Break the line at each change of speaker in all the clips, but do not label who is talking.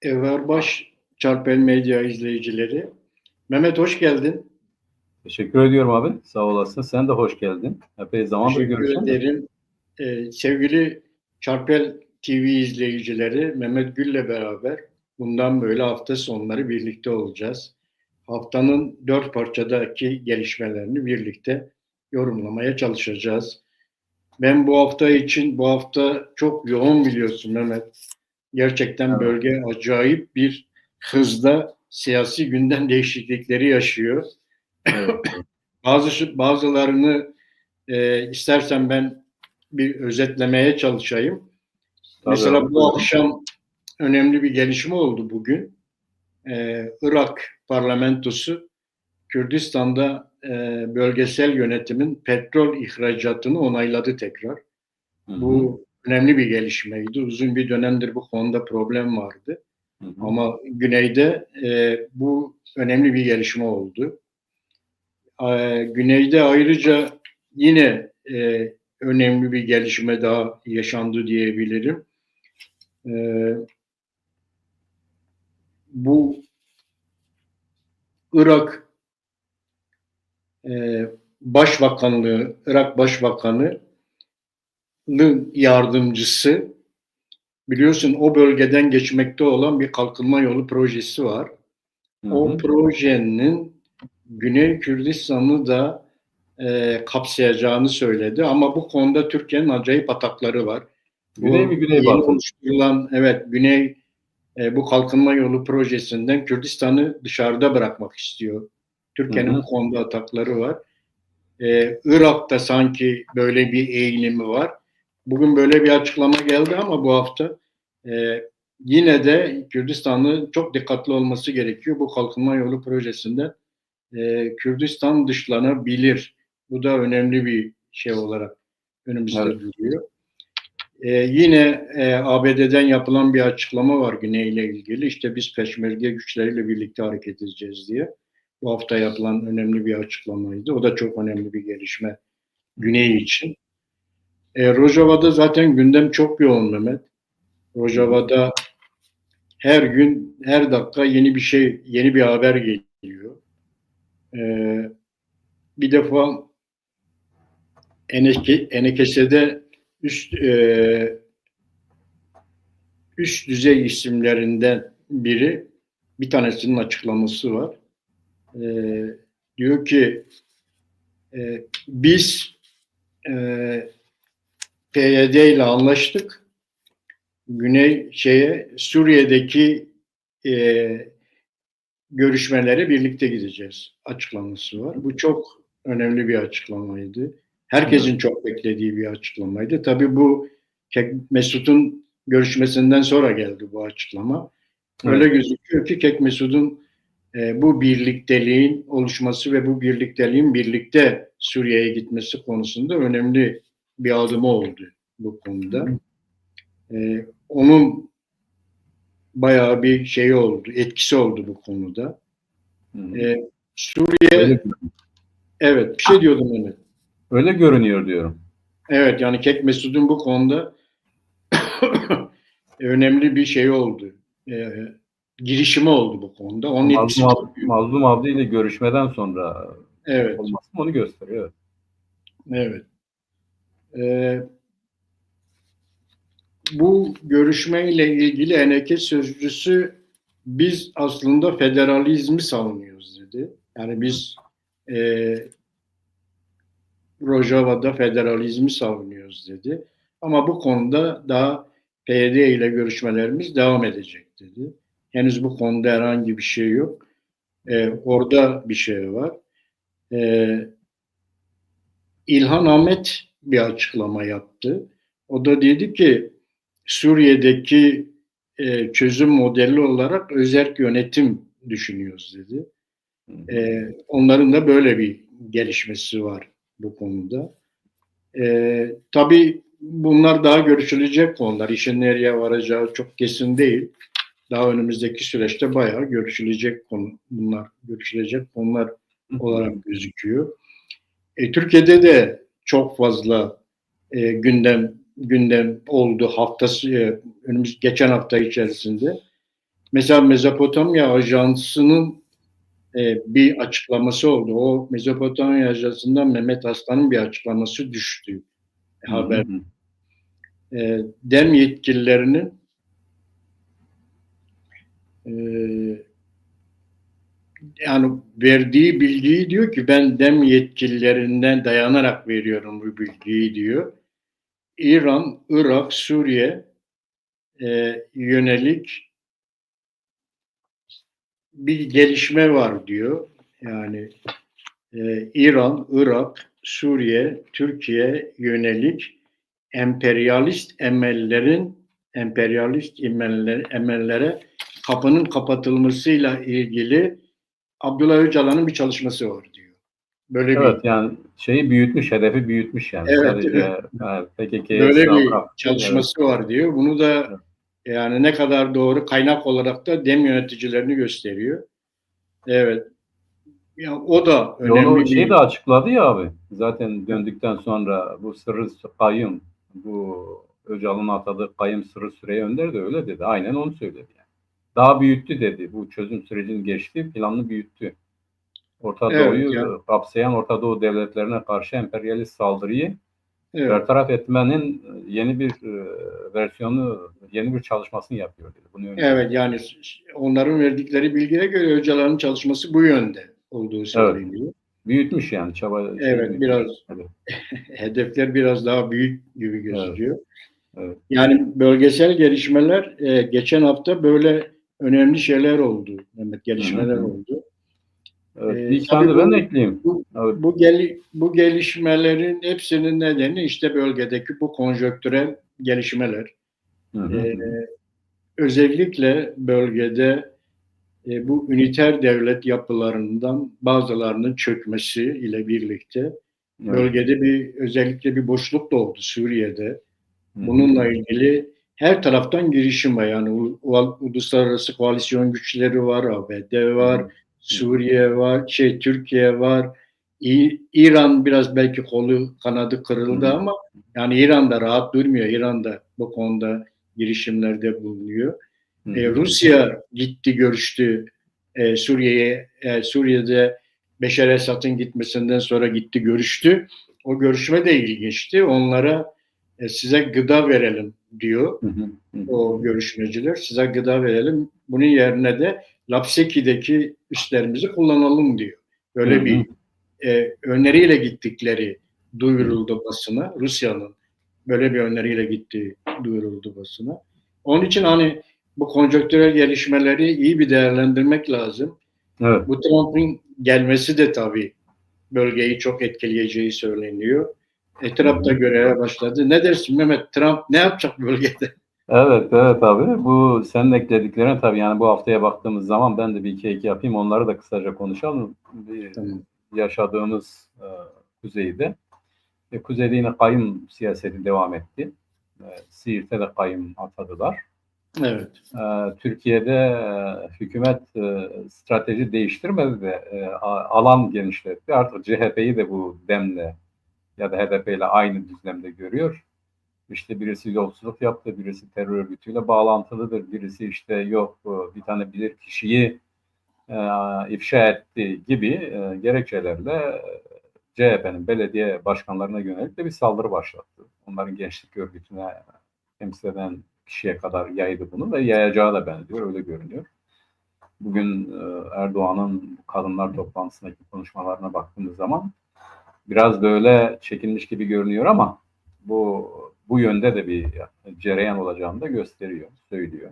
Everbaş Çarpel Medya izleyicileri. Mehmet hoş geldin.
Teşekkür ediyorum abi. Sağ olasın. Sen de hoş geldin. Epey zamandır
Teşekkür
görüşemiyoruz.
ederim. Sevgili Çarpel TV izleyicileri, Mehmet Gül'le beraber bundan böyle hafta sonları birlikte olacağız. Haftanın 4 parçadaki gelişmelerini birlikte yorumlamaya çalışacağız. Ben bu hafta çok yoğun biliyorsun Mehmet. Gerçekten
Evet.
bölge acayip bir hızda siyasi gündem değişiklikleri yaşıyor.
Evet.
Bazılarını istersen ben bir özetlemeye çalışayım.
Tabii
Mesela
abi.
bu
Buyurun.
akşam önemli bir gelişme oldu bugün. Irak parlamentosu Kürdistan'da bölgesel yönetimin petrol ihracatını onayladı tekrar.
Hı hı.
Bu önemli bir gelişmeydi. Uzun bir dönemdir bu konuda problem vardı.
Hı hı.
Ama güneyde bu önemli bir gelişme oldu. Güneyde ayrıca yine önemli bir gelişme daha yaşandı diyebilirim. E, Bu Irak e, Irak Başbakanı'nın yardımcısı, biliyorsun o bölgeden geçmekte olan bir kalkınma yolu projesi var.
Hı
O
hı.
projenin Güney Kürdistan'ı da kapsayacağını söyledi. Ama bu konuda Türkiye'nin acayip atakları var.
Güney mi
Bu yeni
güneybatı mı?
oluşturulan Güney bu kalkınma yolu projesinden Kürdistan'ı dışarıda bırakmak istiyor.
Hı
Türkiye'nin bu
hı.
konuda atakları var. Irak'ta sanki böyle bir eğilimi var. Bugün böyle bir açıklama geldi ama bu hafta e, yine de Kürdistan'ın çok dikkatli olması gerekiyor. Bu kalkınma yolu projesinde Kürdistan dışlanabilir. Bu da önemli bir şey olarak önümüzde
Evet.
duruyor. Yine ABD'den yapılan bir açıklama var Güney ile ilgili. İşte biz peşmerge güçleriyle birlikte hareket edeceğiz diye. Bu hafta yapılan önemli bir açıklamaydı. O da çok önemli bir gelişme
Hı hı.
Güney için. Rojava'da zaten gündem çok yoğun Mehmet.
Hı hı.
Rojava'da her gün, her dakika yeni bir şey, yeni bir haber geliyor. E, Bir defa Enekese'de üst üst düzey isimlerinden biri, bir tanesinin açıklaması var. Ee, Diyor ki biz e, PYD ile anlaştık. Suriye'deki e, görüşmelere birlikte gideceğiz açıklaması var. Bu çok önemli bir açıklamaydı.
Evet.
Herkesin çok beklediği bir açıklamaydı. Tabii bu Mesut'un görüşmesinden sonra geldi bu açıklama. Öyle
Evet.
gözüküyor ki Mesut'un bu birlikteliğin oluşması ve bu birlikteliğin birlikte Suriye'ye gitmesi konusunda önemli bir adımı oldu bu
Hı
konuda.
hı.
Onun bayağı bir şeyi oldu, etkisi oldu bu konuda.
Hı hı.
E,
Öyle,
Suriye, evet bir şey diyordum Mehmet.
öyle görünüyor diyorum.
Evet yani Mesut'un bu konuda önemli bir şey oldu. E, Girişimi oldu bu konuda. Onun etkisi çok büyük.
Mazlum Abdi ile görüşmeden sonra
Evet,
olması mı onu gösteriyor.
evet. E, Bu görüşmeyle ilgili Eneke sözcüsü biz aslında federalizmi savunuyoruz dedi. Yani biz e, Rojava'da federalizmi savunuyoruz dedi. Ama bu konuda daha PYD ile görüşmelerimiz devam edecek dedi. Henüz bu konuda herhangi bir şey yok. Orada bir şey var. E, İlhan Ahmet bir açıklama yaptı. O da dedi ki Suriye'deki çözüm modeli olarak özerk yönetim düşünüyoruz dedi.
Hı hı.
Onların da böyle bir gelişmesi var bu konuda. Tabii bunlar daha görüşülecek konular. İşin nereye varacağı çok kesin değil. Daha önümüzdeki süreçte bayağı görüşülecek konular
Hı hı.
olarak gözüküyor. Türkiye'de de çok fazla gündem oldu geçen hafta içerisinde. Mesela Mezopotamya Ajansı'nın bir açıklaması oldu. O Mezopotamya Ajansı'ndan Mehmet Aslan'ın bir açıklaması düştü
Hı hı
haber.
hı.
DEM yetkililerinin e, yani verdiği bilgiyi diyor ki ben DEM yetkililerinden dayanarak veriyorum bu bilgiyi diyor. İran, Irak, Suriye yönelik bir gelişme var diyor. Yani İran, Irak, Suriye, Türkiye yönelik emellere kapının kapatılmasıyla ilgili Abdullah Öcalan'ın bir çalışması var diyor. Böyle bir
Evet, yani şeyi büyütmüş, hedefi büyütmüş yani.
evet,
Sadece
evet.
PKK'ye
Böyle
silah
bir
bıraktı. Evet,
çalışması var diyor. Bunu da
evet.
yani ne kadar doğru kaynak olarak da DEM yöneticilerini gösteriyor. Evet. Ya o da
Onu
önemli
şey de
bir
açıkladı ya abi. Zaten döndükten sonra bu Sırrı Kayyum, bu Öcalan'ın atadığı Kayyum Sırrı Süreyya Önder de öyle dedi. Aynen onu söyledi yani. Daha büyüttü dedi. Bu çözüm sürecinin geçtiği planını büyüttü. Orta
evet
Doğu'yu
ya
kapsayan Orta Doğu devletlerine karşı emperyalist saldırıyı
evet.
bertaraf etmenin yeni bir versiyonu, yeni bir çalışmasını yapıyor dedi. Bunu öngörüyor.
Evet yani onların verdikleri bilgiye göre Öcalan'ın çalışması bu yönde olduğu
Evet.
söyleniyor.
Büyütmüş yani çaba şeyi
Evet
büyütmüş.
biraz
Evet.
hedefler biraz daha büyük gibi
Evet.
gözüküyor.
Evet.
Yani bölgesel gelişmeler geçen hafta böyle önemli şeyler oldu. Mehmet
Hı hı
gelişmeler
hı.
oldu.
Evet. Bir iki tane
Tabii
de ben ekleyeyim. Evet.
bu gelişmelerin hepsinin nedeni işte bölgedeki bu konjonktürel gelişmeler.
Hı hı
E,
hı.
Özellikle bölgede bu üniter devlet yapılarından bazılarının çökmesi ile birlikte
Evet.
bölgede özellikle bir boşluk doğdu Suriye'de.
Hı hı
Bununla
hı.
ilgili her taraftan girişim var. Yani uluslararası koalisyon güçleri var, ABD
Hı
var,
hı. Hı hı.
Suriye var, Türkiye var. İran biraz belki kolu kanadı
Hı
kırıldı
hı.
ama yani İran da rahat durmuyor. İran da bu konuda girişimlerde bulunuyor.
Hı hı hı.
Rusya gitti görüştü Suriye'de Beşar Esad'ın gitmesinden sonra gitti görüştü. O görüşme de ilginçti. Onlara size gıda verelim diyor
Hı hı. Hı
o
hı.
görüşmeciler. Size gıda verelim. Bunun yerine de Lapseki'deki üslerimizi kullanalım diyor.
Hı
Böyle
hı.
bir öneriyle gittikleri
Hı.
duyuruldu basına. Rusya'nın böyle bir öneriyle gittiği duyuruldu basına. Onun için hani bu konjonktürel gelişmeleri iyi bir değerlendirmek lazım.
Evet.
Bu Trump'ın gelmesi de tabii bölgeyi çok etkileyeceği söyleniyor.
Hı
Trump da
hı.
göreve başladı. Ne dersin Mehmet? Trump ne yapacak bölgede?
Evet, evet abi. Bu senin eklediklerine tabii yani bu haftaya baktığımız zaman ben de bir iki ek yapayım. Onları da kısaca konuşalım.
Tamam.
Yaşadığımız kuzeyde. Kuzeyde yine kayyum siyaseti devam etti. Siirt'e de kayyum atadılar.
Evet.
Türkiye'de hükümet strateji değiştirmedi de alan genişletti. Artık CHP'yi de bu demle ya da HDP ile aynı düzlemde görüyor. İşte birisi yolsuzluk yaptı, birisi terör örgütüyle bağlantılıdır, birisi işte yok bir tane bilir kişiyi ifşa etti gibi gerekçelerle CHP'nin belediye başkanlarına yönelik de bir saldırı başlattı. Onların gençlik örgütüne temsil eden kişiye kadar yaydı bunu ve yayacağı da benziyor, öyle görünüyor. Bugün Erdoğan'ın kadınlar toplantısındaki konuşmalarına baktığımız zaman biraz böyle çekilmiş gibi görünüyor ama bu yönde de bir cereyan olacağını da gösteriyor, söylüyor.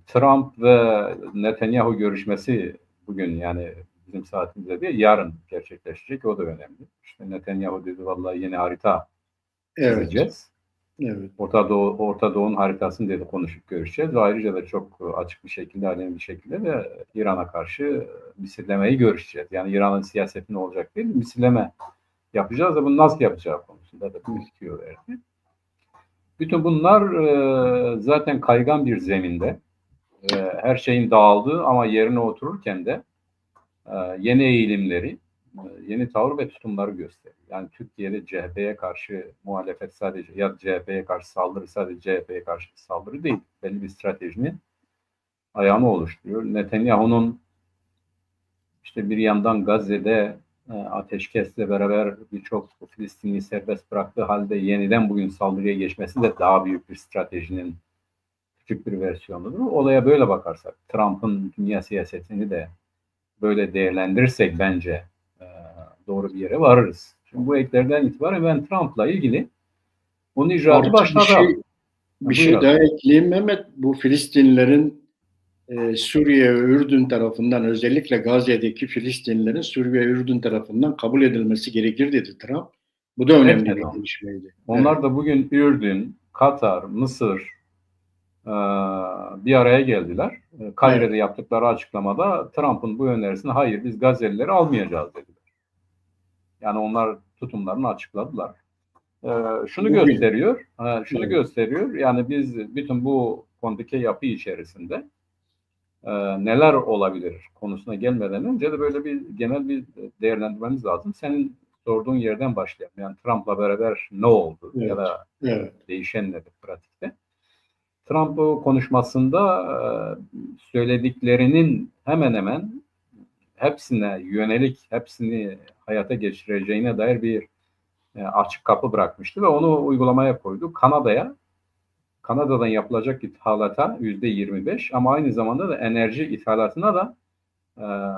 Trump ve Netanyahu görüşmesi bugün yani bizim saatimizde değil, yarın gerçekleşecek. O da önemli. İşte Netanyahu dedi vallahi yeni harita
Evet.
çizeceğiz.
Evet.
Orta Doğu'nun haritasını dedi konuşup görüşeceğiz. Ve ayrıca da çok açık bir şekilde, aleni bir şekilde de İran'a karşı misillemeyi görüşeceğiz. Yani İran'ın siyaseti ne olacak değil, misilleme yapacağız da bunu nasıl yapacağı konusunda da bir tüyo verdi. Bütün bunlar zaten kaygan bir zeminde. Her şeyin dağıldığı ama yerine otururken de yeni eğilimleri, yeni tavır ve tutumları gösteriyor. Yani Türkiye'de CHP'ye karşı muhalefet sadece ya CHP'ye karşı saldırı sadece CHP'ye karşı saldırı değil. Belli bir stratejinin ayağını oluşturuyor. Netanyahu'nun işte bir yandan Gazze'de ateşkesle beraber birçok Filistinli serbest bıraktığı halde yeniden bugün saldırıya geçmesi de daha büyük bir stratejinin küçük bir versiyonudur. Olaya böyle bakarsak, Trump'ın dünya siyasetini de böyle değerlendirirsek bence doğru bir yere varırız. Şimdi bu eklerden itibaren ben Trump'la ilgili onun icraatı
Artı bir şey
başladı.
bir
Buyur
şey
abi.
daha ekleyeyim Mehmet. Bu Filistinlilerin Suriye ve Ürdün tarafından, özellikle Gazze'deki Filistinlilerin Suriye ve Ürdün tarafından kabul edilmesi gerekir dedi Trump. Bu da önemli
Etmedi
bir
onu.
gelişmeydi. Evet,
Onlar da bugün Ürdün, Katar, Mısır bir araya geldiler. Kahire'de
evet.
yaptıkları açıklamada Trump'ın bu önerisine hayır biz Gazze'lileri almayacağız dediler. Yani onlar tutumlarını açıkladılar. Şunu
Bugün.
gösteriyor,
Evet,
yani biz bütün bu konudaki yapı içerisinde neler olabilir konusuna gelmeden önce de böyle bir genel bir değerlendirmemiz lazım. Senin sorduğun yerden başlayalım. Yani Trump'la beraber ne oldu ya
evet,
da
evet,
değişen nedir pratikte? Trump bu konuşmasında söylediklerinin hemen hemen hepsine yönelik, hepsini hayata geçireceğine dair bir açık kapı bırakmıştı ve onu uygulamaya koydu. Kanada'dan yapılacak ithalata %25 ama aynı zamanda da enerji ithalatına da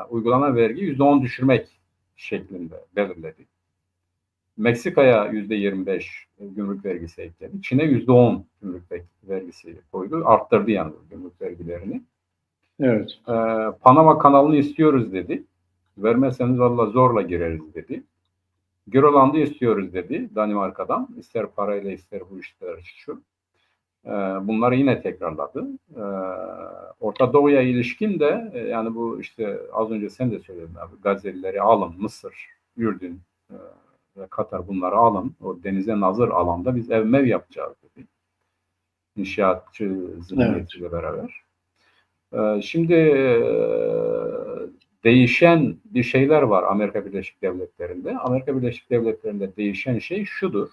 uygulanan vergi %10 düşürmek şeklinde belirledi. Meksika'ya %25 gümrük vergisi ekledi. Çin'e %10 gümrük vergisi koydu. Arttırdı yani gümrük vergilerini.
evet.
Panama kanalını istiyoruz dedi. Vermezseniz valla zorla gireriz dedi. Grönland'ı istiyoruz dedi Danimarka'dan. İster parayla ister bu işler şu. Bunları yine tekrarladı. Orta Doğu'ya ilişkin de yani bu işte az önce sen de söyledin abi. Gazze'lileri alın, Mısır, Ürdün ve Katar bunları alın. O denize nazır alanda biz ev mev yapacağız dedi. İnşaatçı
Evet.
zihniyetiyle beraber. Şimdi değişen bir şeyler var Amerika Birleşik Devletleri'nde. Amerika Birleşik Devletleri'nde değişen şey şudur.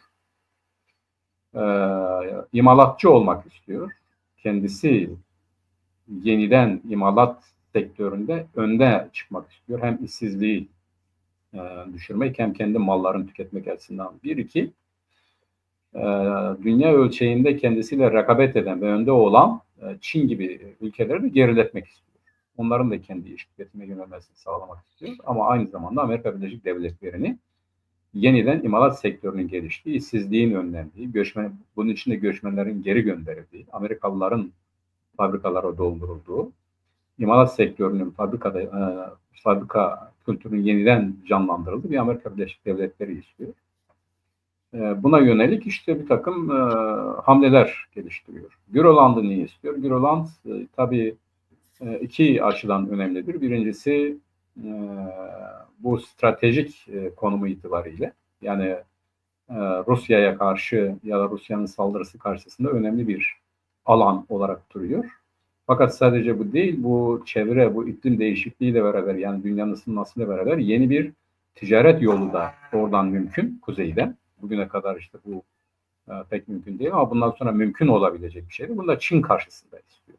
İmalatçı olmak istiyor. Kendisi yeniden imalat sektöründe önde çıkmak istiyor. Hem işsizliği düşürmek hem kendi mallarını tüketmek açısından. Bir, iki, dünya ölçeğinde kendisiyle rekabet eden ve önde olan Çin gibi ülkeleri de geriletmek istiyor. Onların da kendi iş tüketimine yönelmesini sağlamak istiyor. Ama aynı zamanda Amerika Birleşik Devletleri'ni yeniden imalat sektörünün geliştiği, işsizliğin önlendiği, bunun içinde göçmenlerin geri gönderildiği, Amerikalıların fabrikalara doldurulduğu, imalat sektörünün fabrika kültürünün yeniden canlandırıldığı bir Amerika Birleşik Devletleri istiyor. Buna yönelik işte bir takım hamleler geliştiriyor. Grönland'ı niye istiyor? Grönland tabii iki açıdan önemlidir. Birincisi bu stratejik konumu itibariyle yani Rusya'ya karşı ya da Rusya'nın saldırısı karşısında önemli bir alan olarak duruyor. Fakat sadece bu değil, bu çevre, bu iklim değişikliğiyle beraber yani dünyanın ısınmasıyla beraber yeni bir ticaret yolu da oradan mümkün kuzeyden. Bugüne kadar işte bu pek mümkün değil ama bundan sonra mümkün olabilecek bir şeydi. Bunu da Çin karşısında istiyor.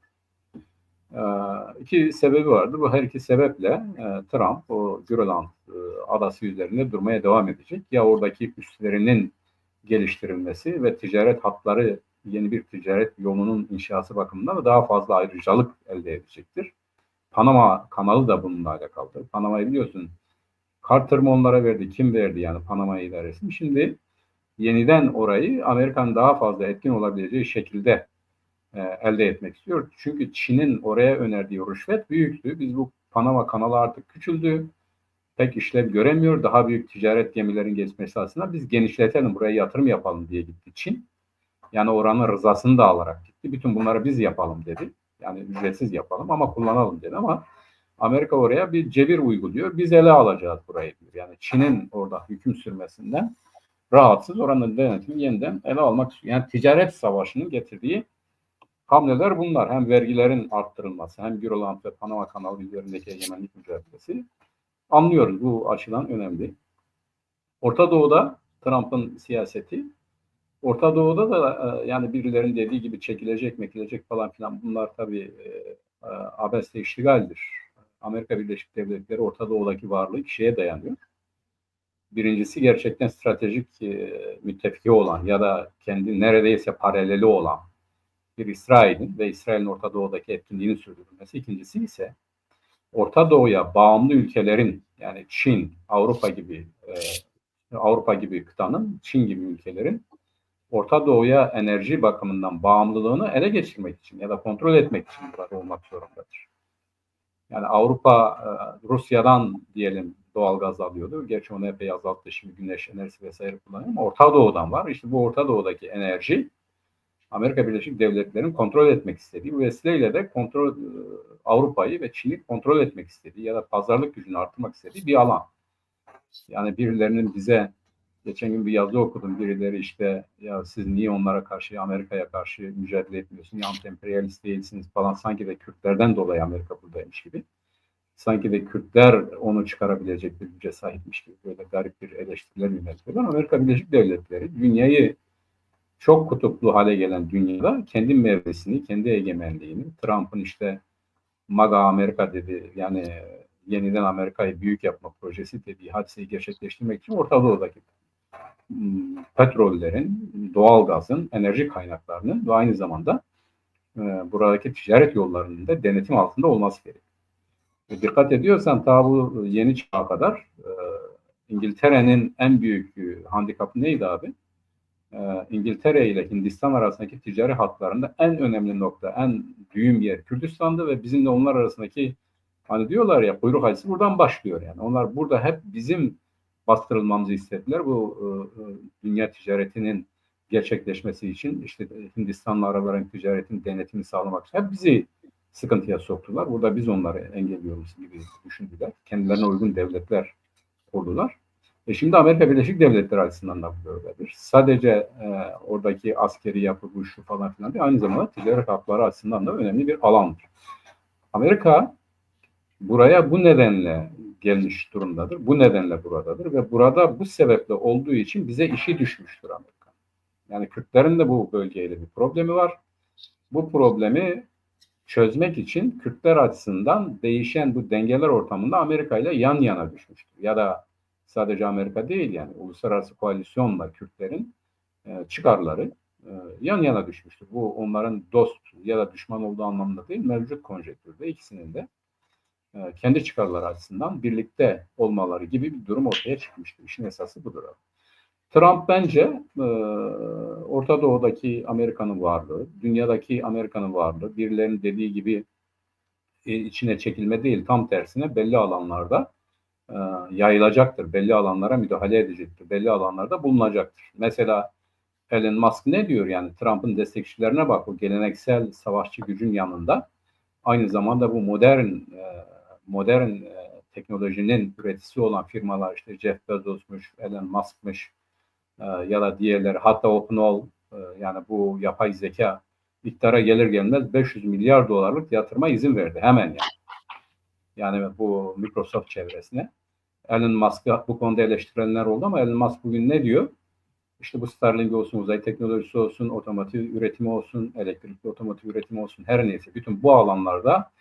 İki sebebi vardı. Bu her iki sebeple Trump o Grönland adası üzerinde durmaya devam edecek. Ya oradaki üslerinin geliştirilmesi ve ticaret hatları yeni bir ticaret yolunun inşası bakımından da daha fazla ayrıcalık elde edecektir. Panama kanalı da bununla alakalıdır. Panama'yı biliyorsun Carter mı onlara verdi? Kim verdi yani Panama idaresini? Şimdi yeniden orayı Amerika'nın daha fazla etkin olabileceği şekilde elde etmek istiyor. Çünkü Çin'in oraya önerdiği rüşvet büyüktü. Biz bu Panama kanalı artık küçüldü. Pek işlev göremiyor. Daha büyük ticaret gemilerin geçmesi aslında biz genişletelim, buraya yatırım yapalım diye gitti Çin. Yani oranın rızasını da alarak gitti. Bütün bunları biz yapalım dedi. Yani ücretsiz yapalım ama kullanalım dedi ama Amerika oraya bir cebir uyguluyor. Biz ele alacağız burayı diyor. Yani Çin'in orada hüküm sürmesinden rahatsız oranın denetimi yeniden ele almak istiyor. Yani ticaret savaşının getirdiği hamleler bunlar. Hem vergilerin arttırılması hem Grönland ve Panama kanalı üzerindeki egemenlik mücadelesi. Anlıyoruz bu açıdan önemli. Orta Doğu'da Trump'ın siyaseti, Orta Doğu'da da yani birilerinin dediği gibi çekilecek falan filan bunlar tabii abesle iştigaldir. Amerika Birleşik Devletleri Orta Doğu'daki varlığı iki şeye dayanıyor. Birincisi gerçekten stratejik müttefiki olan ya da kendi neredeyse paraleli olan bir İsrail'in ve İsrail'in Orta Doğu'daki etkinliğini sürdürülmesi. İkincisi ise Orta Doğu'ya bağımlı ülkelerin, yani Çin, Avrupa gibi kıtanın, Çin gibi ülkelerin Orta Doğu'ya enerji bakımından bağımlılığını ele geçirmek için ya da kontrol etmek için burada olmak zorundadır. Yani Avrupa Rusya'dan diyelim doğalgaz alıyordu. Gerçi onu epey azalttı. Şimdi güneş enerjisi vesaire kullanıyor ama Orta Doğu'dan var. İşte bu Orta Doğu'daki enerji Amerika Birleşik Devletleri'nin kontrol etmek istediği, bu vesileyle de Avrupa'yı ve Çin'i kontrol etmek istediği ya da pazarlık gücünü arttırmak istediği bir alan. Yani birilerinin bize, geçen gün bir yazı okudum, birileri işte ya siz niye onlara karşı, Amerika'ya karşı mücadele etmiyorsunuz, anti-emperyalist değilsiniz falan, sanki de Kürtlerden dolayı Amerika buradaymış gibi. Sanki de Kürtler onu çıkarabilecek bir güce sahipmiş gibi böyle garip bir eleştiriler yöneltiyorlar. Amerika Birleşik Devletleri dünyayı çok kutuplu hale gelen dünyada kendi mevzisini, kendi egemenliğini, Trump'ın işte MAGA Amerika dedi, yani yeniden Amerika'yı büyük yapma projesi dediği hadiseyi gerçekleştirmek için Orta Doğu'daki petrollerin, doğalgazın, enerji kaynaklarının ve aynı zamanda buradaki ticaret yollarının da denetim altında olması gerekiyor. Dikkat ediyorsan ta bu yeni çağa kadar İngiltere'nin en büyük handikapı neydi abi? İngiltere ile Hindistan arasındaki ticari hatlarında en önemli nokta, en düğüm yer Kürdistan'dı ve bizimle onlar arasındaki, hani diyorlar ya, kuyruk acısı buradan başlıyor yani. Onlar burada hep bizim bastırılmamızı istediler. Bu dünya ticaretinin gerçekleşmesi için, işte Hindistan'la araların ticaretin denetimini sağlamak için hep bizi sıkıntıya soktular. Burada biz onları engelliyoruz gibi düşündüler. Kendilerine uygun devletler kurdular. Şimdi Amerika Birleşik Devletleri açısından da böyledir. Sadece oradaki askeri yapı, bu şu falan filan değil, aynı zamanda ticaret hatları açısından da önemli bir alandır. Amerika buraya bu nedenle gelmiş durumdadır. Bu nedenle buradadır ve burada bu sebeple olduğu için bize işi düşmüştür Amerika. Yani Kürtlerin de bu bölgeyle bir problemi var. Bu problemi çözmek için Kürtler açısından değişen bu dengeler ortamında Amerika ile yan yana düşmüştür. Ya da sadece Amerika değil, yani uluslararası koalisyonla Kürtlerin çıkarları yan yana düşmüştür. Bu onların dost ya da düşman olduğu anlamında değil, mevcut konjektürde ikisinin de kendi çıkarları açısından birlikte olmaları gibi bir durum ortaya çıkmıştır. İşin esası budur. Trump bence Orta Doğu'daki Amerika'nın varlığı, dünyadaki Amerika'nın varlığı, birilerinin dediği gibi içine çekilme değil, tam tersine belli alanlarda yayılacaktır. Belli alanlara müdahale edecektir. Belli alanlarda bulunacaktır. Mesela Elon Musk ne diyor? Yani Trump'ın destekçilerine bak, o geleneksel savaşçı gücün yanında aynı zamanda bu modern teknolojinin üreticisi olan firmalar, işte Jeff Bezos'muş, Elon Musk'mış ya da diğerleri, hatta OpenAI, yani bu yapay zeka iktidara gelir gelmez 500 milyar dolarlık yatırıma izin verdi hemen yani. Yani bu Microsoft çevresine. Elon Musk'ı bu konuda eleştirenler oldu ama Elon Musk bugün ne diyor? İşte bu Starlink olsun, uzay teknolojisi olsun, otomotiv üretimi olsun, elektrikli otomotiv üretimi olsun, her neyse bütün bu alanlarda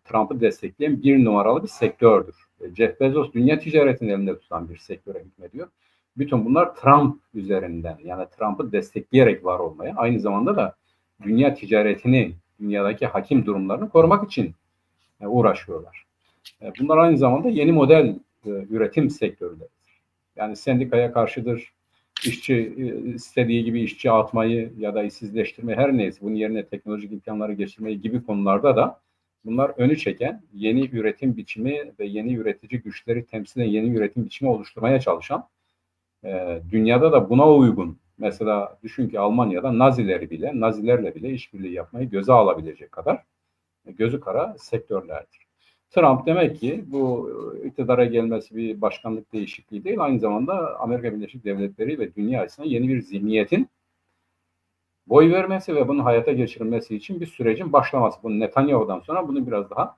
Trump'ı destekleyen bir numaralı bir sektördür. Jeff Bezos dünya ticaretini elinde tutan bir sektöre hükmediyor. Bütün bunlar Trump üzerinden, yani Trump'ı destekleyerek var olmaya, aynı zamanda da dünya ticaretini, dünyadaki hakim durumlarını korumak için uğraşıyorlar. Bunlar aynı zamanda yeni model üretim sektörleri. Yani sendikaya karşıdır, işçi istediği gibi işçi atmayı ya da işsizleştirmeyi, her neyse bunun yerine teknolojik imkanları geçirmeyi gibi konularda da bunlar önü çeken, yeni üretim biçimi ve yeni üretici güçleri temsilen yeni üretim biçimi oluşturmaya çalışan, dünyada da buna uygun, mesela düşün ki Almanya'da Nazilerle bile işbirliği yapmayı göze alabilecek kadar gözü kara sektörlerdir. Trump demek ki bu iktidara gelmesi bir başkanlık değişikliği değil, aynı zamanda Amerika Birleşik Devletleri ve dünya açısından yeni bir zihniyetin boy vermesi ve bunun hayata geçirilmesi için bir sürecin başlaması. Bunu Netanyahu'dan sonra bunu biraz daha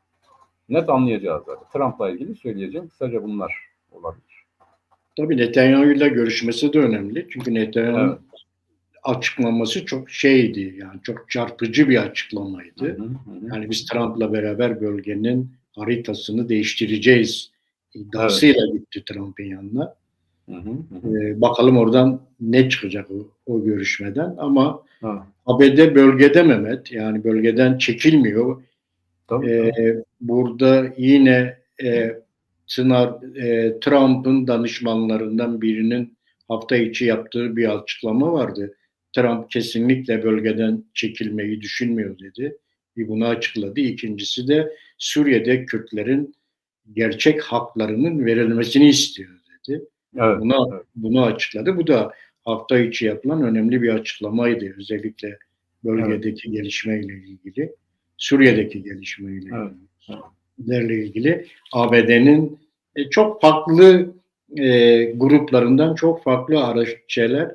net anlayacağız zaten. Trump'la ilgili söyleyeceğim kısaca bunlar olabilir.
Tabii Netanyahu'yla görüşmesi de önemli. Çünkü Netanyahu açıklaması çok şeydi, yani çok çarpıcı bir açıklamaydı.
Hı hı, hı.
Yani biz Trump'la beraber bölgenin haritasını değiştireceğiz
Evet.
iddiasıyla gitti Trump'ın yanına.
Hı hı, hı hı.
Bakalım oradan ne çıkacak o görüşmeden, ama
Ha,
ABD bölgede Mehmet, yani bölgeden çekilmiyor.
tabii
Ee,
tabii.
Burada yine Trump'ın danışmanlarından birinin hafta içi yaptığı bir açıklama vardı. Trump kesinlikle bölgeden çekilmeyi düşünmüyor dedi. Bir bunu açıkladı. İkincisi de Suriye'de Kürtlerin gerçek haklarının verilmesini istiyor dedi.
Evet,
Buna,
evet,
bunu açıkladı. Bu da hafta içi yapılan önemli bir açıklamaydı. Özellikle
evet,
bölgedeki gelişmeyle ilgili,
evet,
Suriye'deki gelişmeyle
evet, evet,
ilgili ABD'nin çok farklı gruplarından çok farklı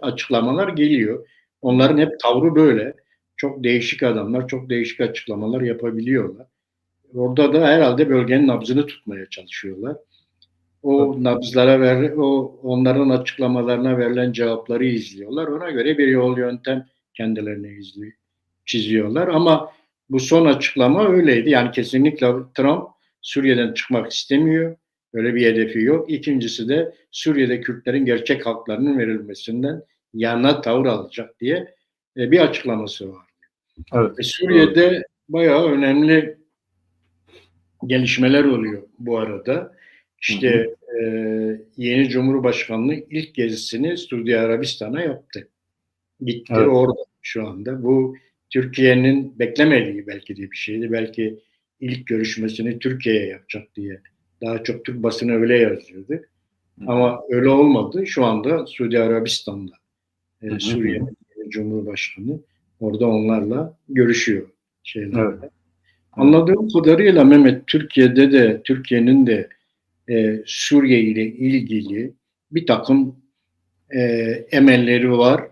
açıklamalar geliyor. Onların hep tavrı böyle. Çok değişik adamlar, çok değişik açıklamalar yapabiliyorlar. Orada da herhalde bölgenin nabzını tutmaya çalışıyorlar. O
tabii.
nabzlara onların açıklamalarına verilen cevapları izliyorlar. Ona göre bir yol yöntem kendilerine çiziyorlar. Ama bu son açıklama öyleydi. Yani kesinlikle Trump Suriye'den çıkmak istemiyor. Öyle bir hedefi yok. İkincisi de Suriye'de Kürtlerin gerçek haklarının verilmesinden yana tavır alacak diye bir açıklaması var.
Evet, doğru.
Suriye'de bayağı önemli gelişmeler oluyor bu arada.
Hı hı.
İşte yeni Cumhurbaşkanlığı ilk gezisini Suudi Arabistan'a yaptı. Gitti
Evet.
orada şu anda. Bu Türkiye'nin beklemediği belki de bir şeydi. Belki ilk görüşmesini Türkiye'ye yapacak diye. Daha çok Türk basını öyle yazıyordu.
Hı hı.
Ama öyle olmadı. Şu anda Suudi Arabistan'da
Hı hı, hı hı.
Suriye'nin Cumhurbaşkanı orada onlarla görüşüyor
Evet,
şeylerle.
evet.
Anladığım kadarıyla Mehmet, Türkiye'nin de Suriye ile ilgili bir takım e, emelleri var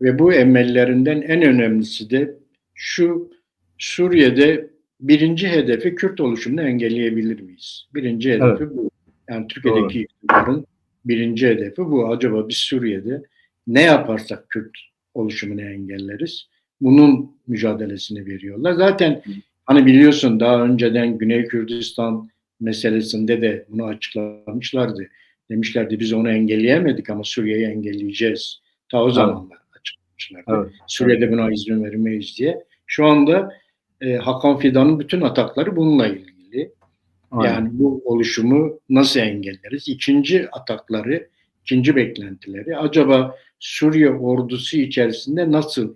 ve bu emellerinden en önemlisi de şu: Suriye'de birinci hedefi Kürt oluşumunu engelleyebilir miyiz? Birinci
Evet,
hedefi bu. Yani
doğru.
Türkiye'deki iktidarın birinci hedefi bu. Acaba biz Suriye'de ne yaparsak Kürt oluşumunu engelleriz? Bunun mücadelesini veriyorlar. Zaten
Hı.
hani biliyorsun, daha önceden Güney Kürdistan meselesinde de bunu açıklamışlardı. Demişlerdi biz onu engelleyemedik ama Suriye'yi engelleyeceğiz. Ta o
Evet,
zamanlar açıklamışlardı.
evet, evet.
Suriye'de buna izin vermeyiz diye. Şu anda Hakan Fidan'ın bütün atakları bununla ilgili.
Aynen.
Yani bu oluşumu nasıl engelleriz? İkinci atakları, ikinci beklentileri, acaba Suriye ordusu içerisinde nasıl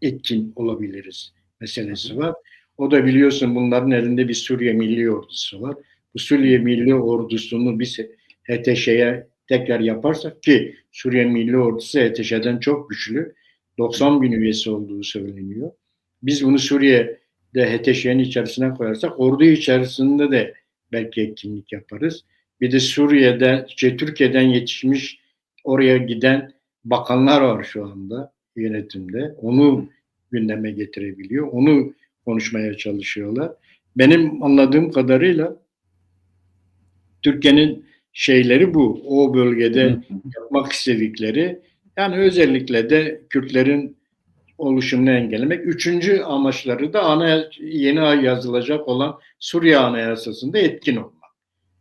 etkin olabiliriz
Hı hı.
meselesi var. O da biliyorsun, bunların elinde bir Suriye Milli Ordusu var. Bu
Hı
Suriye
hı.
Milli Ordusu'nu biz HTŞ'ye tekrar yaparsak, ki Suriye Milli Ordusu HTŞ'den çok güçlü,
Hı hı.
90 bin üyesi olduğu söyleniyor. Biz bunu Suriye'de HTŞ'nin içerisine koyarsak ordu içerisinde de belki etkinlik yaparız. Bir de Türkiye'den yetişmiş, oraya giden bakanlar var şu anda yönetimde.
Hı.
Onu gündeme getirebiliyor. Onu konuşmaya çalışıyorlar. Benim anladığım kadarıyla Türkiye'nin şeyleri bu. O
Hı hı.
bölgede
Hı hı.
yapmak istedikleri, yani özellikle de Kürtlerin oluşumunu engellemek. Üçüncü amaçları da yeni yazılacak olan Suriye Anayasası'nda etkin olmak.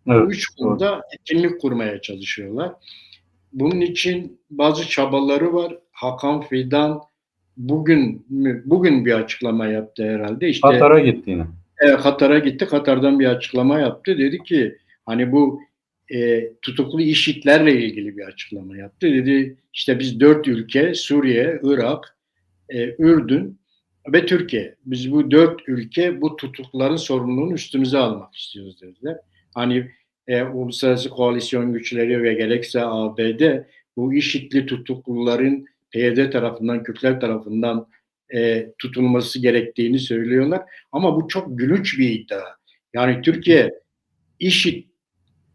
Bu
Evet,
üç
doğru.
konuda etkinlik kurmaya çalışıyorlar. Bunun için bazı çabaları var. Hakan Fidan bugün bir açıklama yaptı herhalde. İşte
Katar'a gitti yine.
Katar'a gitti. Katar'dan bir açıklama yaptı. Dedi ki hani bu tutuklu IŞİD'lerle ilgili bir açıklama yaptı. Dedi işte biz 4 ülke, Suriye, Irak, Ürdün ve Türkiye. Biz bu 4 ülke bu tutukluların sorumluluğunu üstümüze almak istiyoruz dediler. Hani uluslararası koalisyon güçleri ve gerekse ABD bu IŞİD'li tutukluların PYD tarafından, Kürtler tarafından tutulması gerektiğini söylüyorlar. Ama bu çok gülünç bir iddia. Yani
Hı hı.
Türkiye IŞİD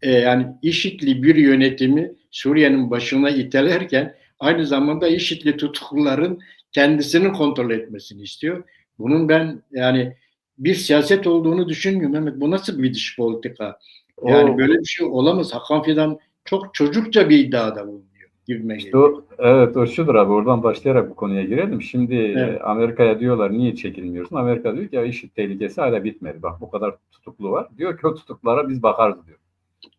yani IŞİD'li bir yönetimi Suriye'nin başına itelerken aynı zamanda IŞİD'li tutukluların kendisini kontrol etmesini istiyor. Bunun ben yani bir siyaset olduğunu düşünmüyorum Mehmet. Bu nasıl bir dış politika? Yani
O
böyle bir şey olamaz. Hakan Fidan çok çocukça bir iddiada bulunuyor. gibime
İşte
geliyor.
evet, o şudur abi, oradan başlayarak bu konuya girelim. Şimdi
Evet.
Amerika'ya diyorlar niye çekilmiyorsun? Amerika diyor ki ya IŞİD tehlikesi hala bitmedi. Bak bu kadar tutuklu var. Diyor ki o tutuklara biz bakarız diyor.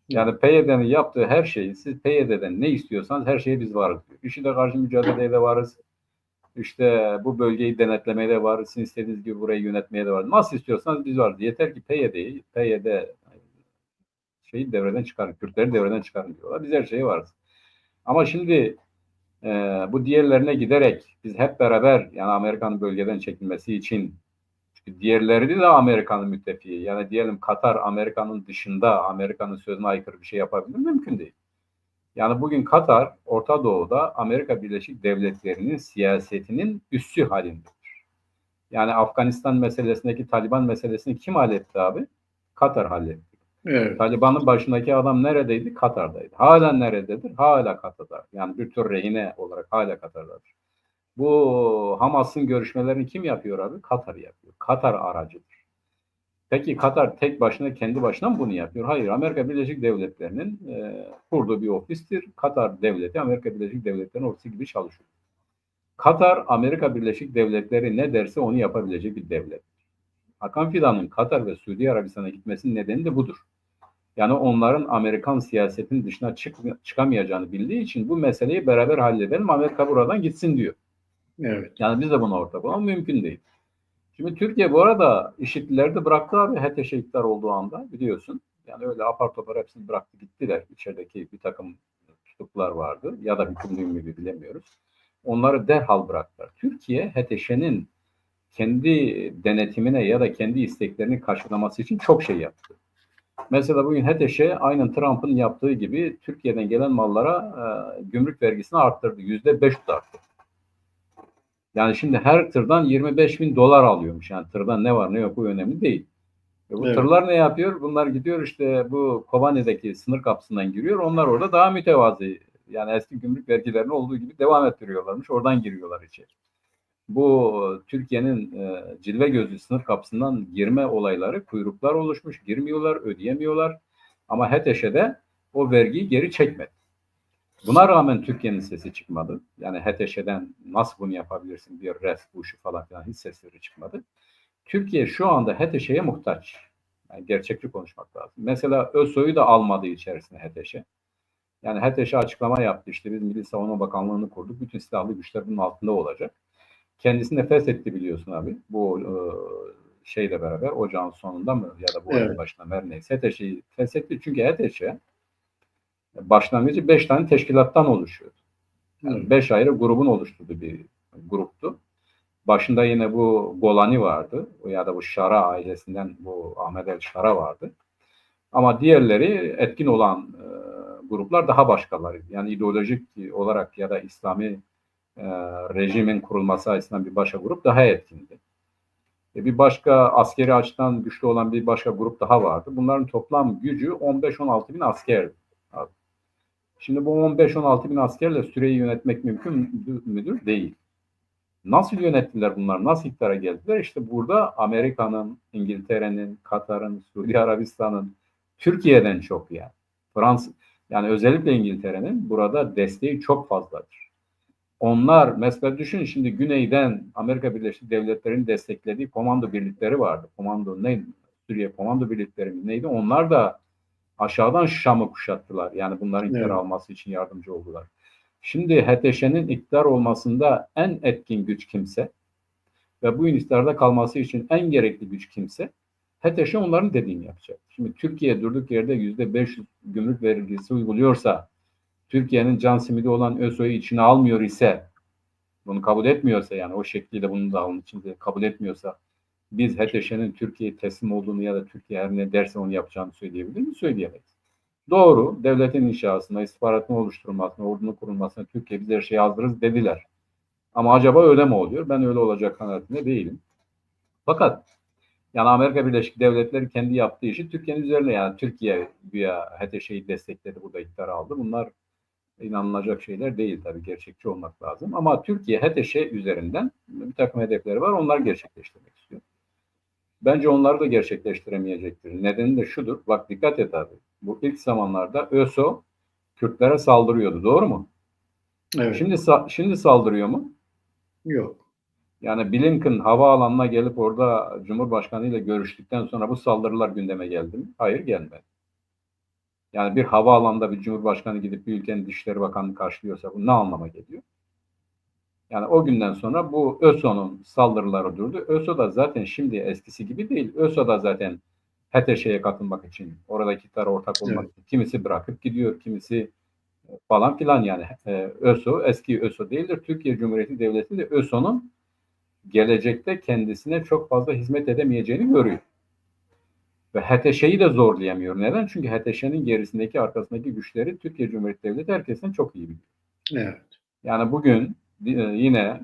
Yani PYD'nin yaptığı her şeyi, siz PYD'den ne istiyorsanız her şeye biz varız diyor. IŞİD'e karşı mücadeleye de varız. İşte bu bölgeyi denetlemeye de varız. Sizin istediğiniz gibi burayı yönetmeye de varız. Nasıl istiyorsanız biz varız. Yeter ki PYD şeyi devreden çıkarın. Kürtleri devreden çıkarın diyorlar. Biz her şeye varız. Ama şimdi e, bu diğerlerine giderek biz hep beraber, yani Amerika'nın bölgeden çekilmesi için, çünkü diğerleri de Amerika'nın müttefiği. Yani diyelim Katar Amerika'nın dışında, Amerika'nın sözüne aykırı bir şey yapabilir mi? Mümkün değil. Yani bugün Katar, Orta Doğu'da Amerika Birleşik Devletleri'nin siyasetinin üssü halinde. Yani Afganistan meselesindeki Taliban meselesini kim halletti abi? Katar halletti.
Evet.
Taliban'ın başındaki adam neredeydi? Katar'daydı. Hala nerededir? Hala Katar'da. Yani bir tür rehine olarak hala Katar'dadır. Bu Hamas'ın görüşmelerini kim yapıyor abi? Katar yapıyor. Katar aracıdır. Peki Katar tek başına, kendi başına mı bunu yapıyor? Hayır. Amerika Birleşik Devletleri'nin kurduğu bir ofistir. Katar devleti Amerika Birleşik Devletleri'nin ofisi gibi çalışıyor. Katar, Amerika Birleşik Devletleri ne derse onu yapabilecek bir devlet. Hakan Fidan'ın Katar ve Suudi Arabistan'a gitmesinin nedeni de budur. Yani onların Amerikan siyasetinin dışına çıkamayacağını bildiği için bu meseleyi beraber halledelim, Amerika buradan gitsin diyor.
Evet.
Yani biz de buna ortak olalım, mümkün değil. Şimdi Türkiye bu arada IŞİD'lileri de bıraktı abi, HTŞ iktidar olduğu anda biliyorsun. Yani öyle apar topar hepsini bıraktı gittiler. İçerideki bir takım tutuklar vardı ya da hükümlü mü bilemiyoruz. Onları derhal bıraktılar. Türkiye HTŞ'nin kendi denetimine ya da kendi isteklerini karşılaması için çok şey yaptı. Mesela bugün HTŞ aynen Trump'ın yaptığı gibi Türkiye'den gelen mallara gümrük vergisini arttırdı. %5 arttı. Yani şimdi her tırdan 25 bin dolar alıyormuş. Yani tırdan ne var ne yok bu önemli değil. Bu
Evet.
tırlar ne yapıyor? Bunlar gidiyor işte bu Kobani'deki sınır kapısından giriyor. Onlar orada daha mütevazi. Yani eski gümrük vergilerinin olduğu gibi devam ettiriyorlarmış. Oradan giriyorlar içeri. Bu Türkiye'nin cilve gözlü sınır kapısından girme olayları, kuyruklar oluşmuş, girmiyorlar, ödeyemiyorlar. Ama HTŞ'de o vergiyi geri çekmedi. Buna rağmen Türkiye'nin sesi çıkmadı. Yani HTŞ'den nasıl bunu yapabilirsin bir res, bu şu falan filan hiç sesleri çıkmadı. Türkiye şu anda HTŞ'ye muhtaç. Yani gerçekçi konuşmak lazım. Mesela ÖSO'yu da almadığı içerisinde HTŞ. Yani HTŞ açıklama yaptı, işte biz Milli Savunma Bakanlığı'nı kurduk. Bütün silahlı güçler bunun altında olacak. Kendisini de feshetti biliyorsun abi. Bu şeyle beraber ocağın sonunda mı ya da bu ayın
Evet.
başında mı her neyse HTŞ'yi feshetti. Çünkü HTŞ başlangıcı 5 tane teşkilattan oluşuyordu. Yani 5 ayrı grubun oluşturduğu bir gruptu. Başında yine bu Golani vardı ya da bu Şara ailesinden bu Ahmet El Şara vardı. Ama diğerleri etkin olan gruplar daha başkaları. Yani ideolojik olarak ya da İslami rejimin kurulması açısından bir başka grup daha etkindi. Bir başka askeri açıdan güçlü olan bir başka grup daha vardı. Bunların toplam gücü 15-16 bin askerdi. Şimdi bu 15-16 bin askerle süreyi yönetmek mümkün müdür? Değil. Nasıl yönettiler bunlar? Nasıl iktidara geldiler? İşte burada Amerika'nın, İngiltere'nin, Katar'ın, Suudi Arabistan'ın, Türkiye'den çok yani. Fransa, yani özellikle İngiltere'nin burada desteği çok fazladır. Onlar mesela düşün, şimdi güneyden Amerika Birleşik Devletleri'nin desteklediği komando birlikleri vardı. Komando neydi? Suriye komando birlikleri mi neydi? Onlar da aşağıdan Şam'ı kuşattılar. Yani bunların iktidar
Evet.
alması için yardımcı oldular. Şimdi HTŞ'nin iktidar olmasında en etkin güç kimse ve bu iktidarda kalması için en gerekli güç kimse, HTŞ onların dediğini yapacak. Şimdi Türkiye durduk yerde %500 gümrük vergisi uyguluyorsa, Türkiye'nin can simidi olan ÖSO'yu içine almıyor ise, bunu kabul etmiyorsa, yani o şekliyle bunu da alın içinde kabul etmiyorsa, biz HTŞ'nin Türkiye'ye teslim olduğunu ya da Türkiye her ne derse onu yapacağını söyleyebilir mi? Söyleyemeyiz. Doğru, devletin inşasına, istihbaratın oluşturulmasına, ordunun kurulmasına Türkiye biz her şeyi hazırız dediler. Ama acaba öyle mi oluyor? Ben öyle olacak kanaatinde değilim. Fakat yani Amerika Birleşik Devletleri kendi yaptığı işi Türkiye'nin üzerine, yani Türkiye güya HTŞ'yi destekledi, burada iktidar aldı. Bunlar inanılacak şeyler değil tabii, gerçekçi olmak lazım. Ama Türkiye HTŞ üzerinden bir takım hedefleri var, onları gerçekleştirmek istiyor. Bence onları da gerçekleştiremeyecektir. Nedeni de şudur, bak dikkat et abi. Bu ilk zamanlarda ÖSO Kürtlere saldırıyordu, doğru mu?
Evet.
Şimdi saldırıyor mu?
Yok.
Yani Blinken havaalanına gelip orada Cumhurbaşkanı ile görüştükten sonra bu saldırılar gündeme geldi mi? Hayır, gelmedi. Yani bir havaalanında bir Cumhurbaşkanı gidip bir ülkenin Dışişleri Bakanı'nı karşılıyorsa bu ne anlama geliyor? Yani o günden sonra bu ÖSO'nun saldırıları durdu. ÖSO da zaten şimdi eskisi gibi değil. ÖSO da zaten HTŞ'ye katılmak için, oradaki iktidara ortak olmak
Evet.
için kimisi bırakıp gidiyor, kimisi falan filan yani. ÖSO eski ÖSO değildir. Türkiye Cumhuriyeti Devleti de ÖSO'nun gelecekte kendisine çok fazla hizmet edemeyeceğini görüyor. Ve HTŞ'yi de zorlayamıyor. Neden? Çünkü HTŞ'nin gerisindeki, arkasındaki güçleri Türkiye Cumhuriyeti Devleti herkesten çok iyi biliyor.
Evet.
Yani bugün yine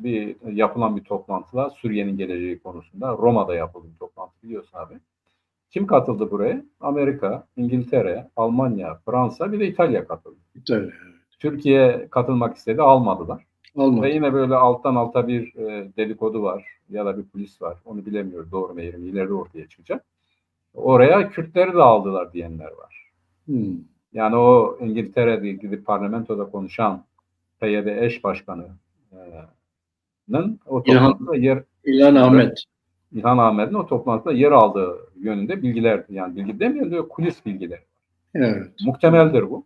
yapılan bir toplantıda Suriye'nin geleceği konusunda Roma'da yapıldı bir toplantı, biliyorsun abi. Kim katıldı buraya? Amerika, İngiltere, Almanya, Fransa, bir de İtalya katıldı.
Tabii.
Türkiye katılmak istedi, almadılar. Ve
Olmadı.
yine böyle alttan alta bir dedikodu var ya da bir polis var. Onu bilemiyoruz, doğru mu eğri mi, ileride ortaya çıkacak. Oraya Kürtleri de aldılar diyenler var. Yani o İngiltere'de gidip parlamentoda konuşan PYD eş başkanı'nın o toplantıda
İlhan Ahmet.
İlhan Ahmet'in o toplantıda yer aldığı yönünde bilgiler, yani bilgi demeyelim de kulis bilgiler.
Evet.
Muhtemeldir bu.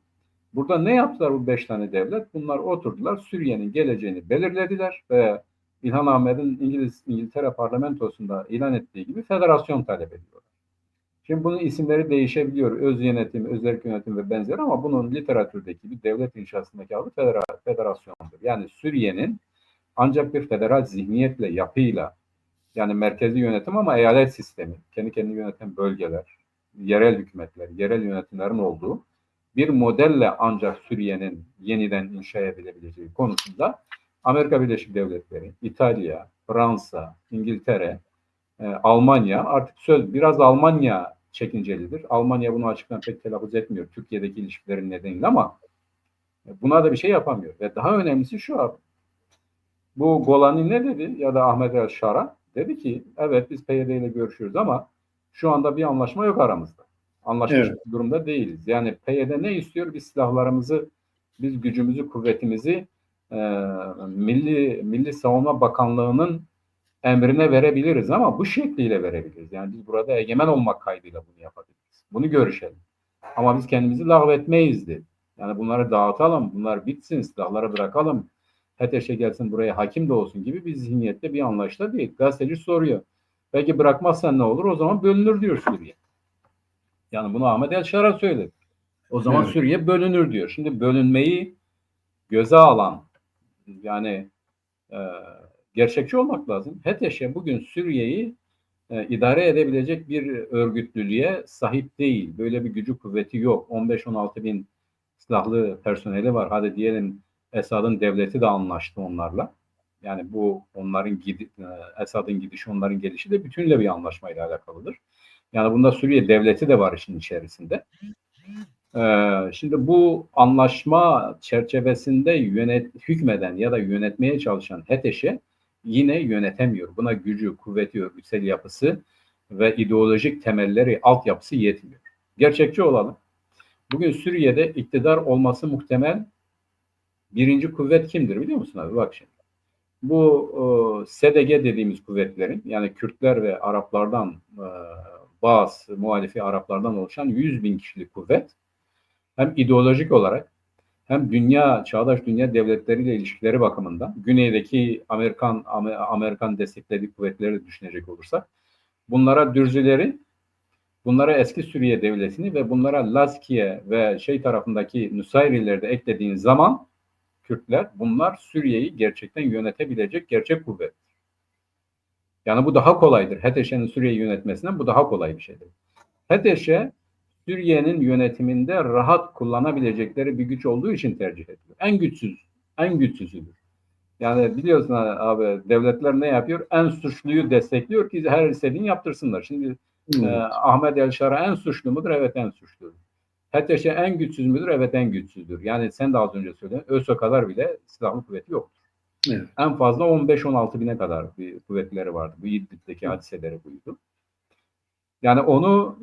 Burada ne yaptılar bu 5 tane devlet? Bunlar oturdular, Suriye'nin geleceğini belirlediler ve İlhan Ahmet'in İngiltere parlamentosunda ilan ettiği gibi federasyon talep ediyorlar. Şimdi bunun isimleri değişebiliyor. Öz yönetim, özerk yönetim ve benzeri, ama bunun literatürdeki bir devlet inşasındaki adı federasyondur. Yani Suriye'nin ancak bir federal zihniyetle, yapıyla, yani merkezi yönetim ama eyalet sistemi, kendi kendini yöneten bölgeler, yerel hükümetler, yerel yönetimlerin olduğu bir modelle ancak Suriye'nin yeniden inşa edilebileceği konusunda Amerika Birleşik Devletleri, İtalya, Fransa, İngiltere, Almanya, artık biraz Almanya çekincelidir. Almanya bunu açıktan pek telaffuz etmiyor Türkiye'deki ilişkilerin nedeniyle, ama buna da bir şey yapamıyor. Ve daha önemlisi şu abi. Bu Golani ne dedi, ya da Ahmet El Şara dedi ki evet biz PYD ile görüşüyoruz ama şu anda bir anlaşma yok aramızda. Anlaşmış
Evet.
bir durumda değiliz. Yani PYD ne istiyor? Biz silahlarımızı, biz gücümüzü, kuvvetimizi Milli Savunma Bakanlığı'nın emrine verebiliriz ama bu şekliyle verebiliriz. Yani biz burada egemen olmak kaydıyla bunu yapabiliriz. Bunu görüşelim. Ama biz kendimizi lağvetmeyiz dedi. Yani bunları dağıtalım, bunlar bitsin, silahları bırakalım. HTŞ gelsin buraya hakim de olsun gibi bir zihniyette, bir anlayışta değil. Gazeteci soruyor. Peki bırakmazsan ne olur? O zaman bölünür diyor Suriye. Yani bunu Ahmet El Şara söyledi. O zaman
Evet.
Suriye bölünür diyor. Şimdi bölünmeyi göze alan, yani e, gerçekçi olmak lazım. HTŞ bugün Suriye'yi idare edebilecek bir örgütlülüğe sahip değil. Böyle bir gücü kuvveti yok. 15-16 bin silahlı personeli var. Hadi diyelim Esad'ın devleti de anlaştı onlarla. Yani bu onların Esad'ın gidişi, onların gelişi de bütünle bir anlaşmayla alakalıdır. Yani bunda Suriye devleti de var işin içerisinde. Şimdi bu anlaşma çerçevesinde hükmeden ya da yönetmeye çalışan HTŞ yine yönetemiyor. Buna gücü, kuvveti, örgütsel yapısı ve ideolojik temelleri, altyapısı yetmiyor. Gerçekçi olalım. Bugün Suriye'de iktidar olması muhtemel birinci kuvvet kimdir biliyor musun abi? Bak şimdi. Bu SDG dediğimiz kuvvetlerin, yani Kürtler ve Araplardan, bazı muhalifi Araplardan oluşan 100 bin kişilik kuvvet, hem ideolojik olarak hem çağdaş dünya devletleriyle ilişkileri bakımından güneydeki Amerikan desteklediği kuvvetleri düşünecek olursak, bunlara eski Suriye devletini ve bunlara Lazkiye ve tarafındaki Nusayrileri de eklediğin zaman Kürtler, bunlar Suriye'yi gerçekten yönetebilecek gerçek kuvvet. Yani bu daha kolaydır. HTŞ'nin Suriye'yi yönetmesinden bu daha kolay bir şeydir. HTŞ Suriye'nin yönetiminde rahat kullanabilecekleri bir güç olduğu için tercih ediliyor. En güçsüzüdür. Yani biliyorsun abi, devletler ne yapıyor? En suçluyu destekliyor ki her istediğini yaptırsınlar. Şimdi
Evet.
Ahmet El Şara en suçlu mudur? Evet, en suçludur. HTŞ en güçsüz müdür? Evet, en güçsüzdür. Yani sen de az önce söyledin. ÖSO kadar bile silahlı kuvveti yoktur.
Evet.
En fazla 15-16 bine kadar bir kuvvetleri vardı. Bu İdlib'deki hadiseleri buydu. Yani onu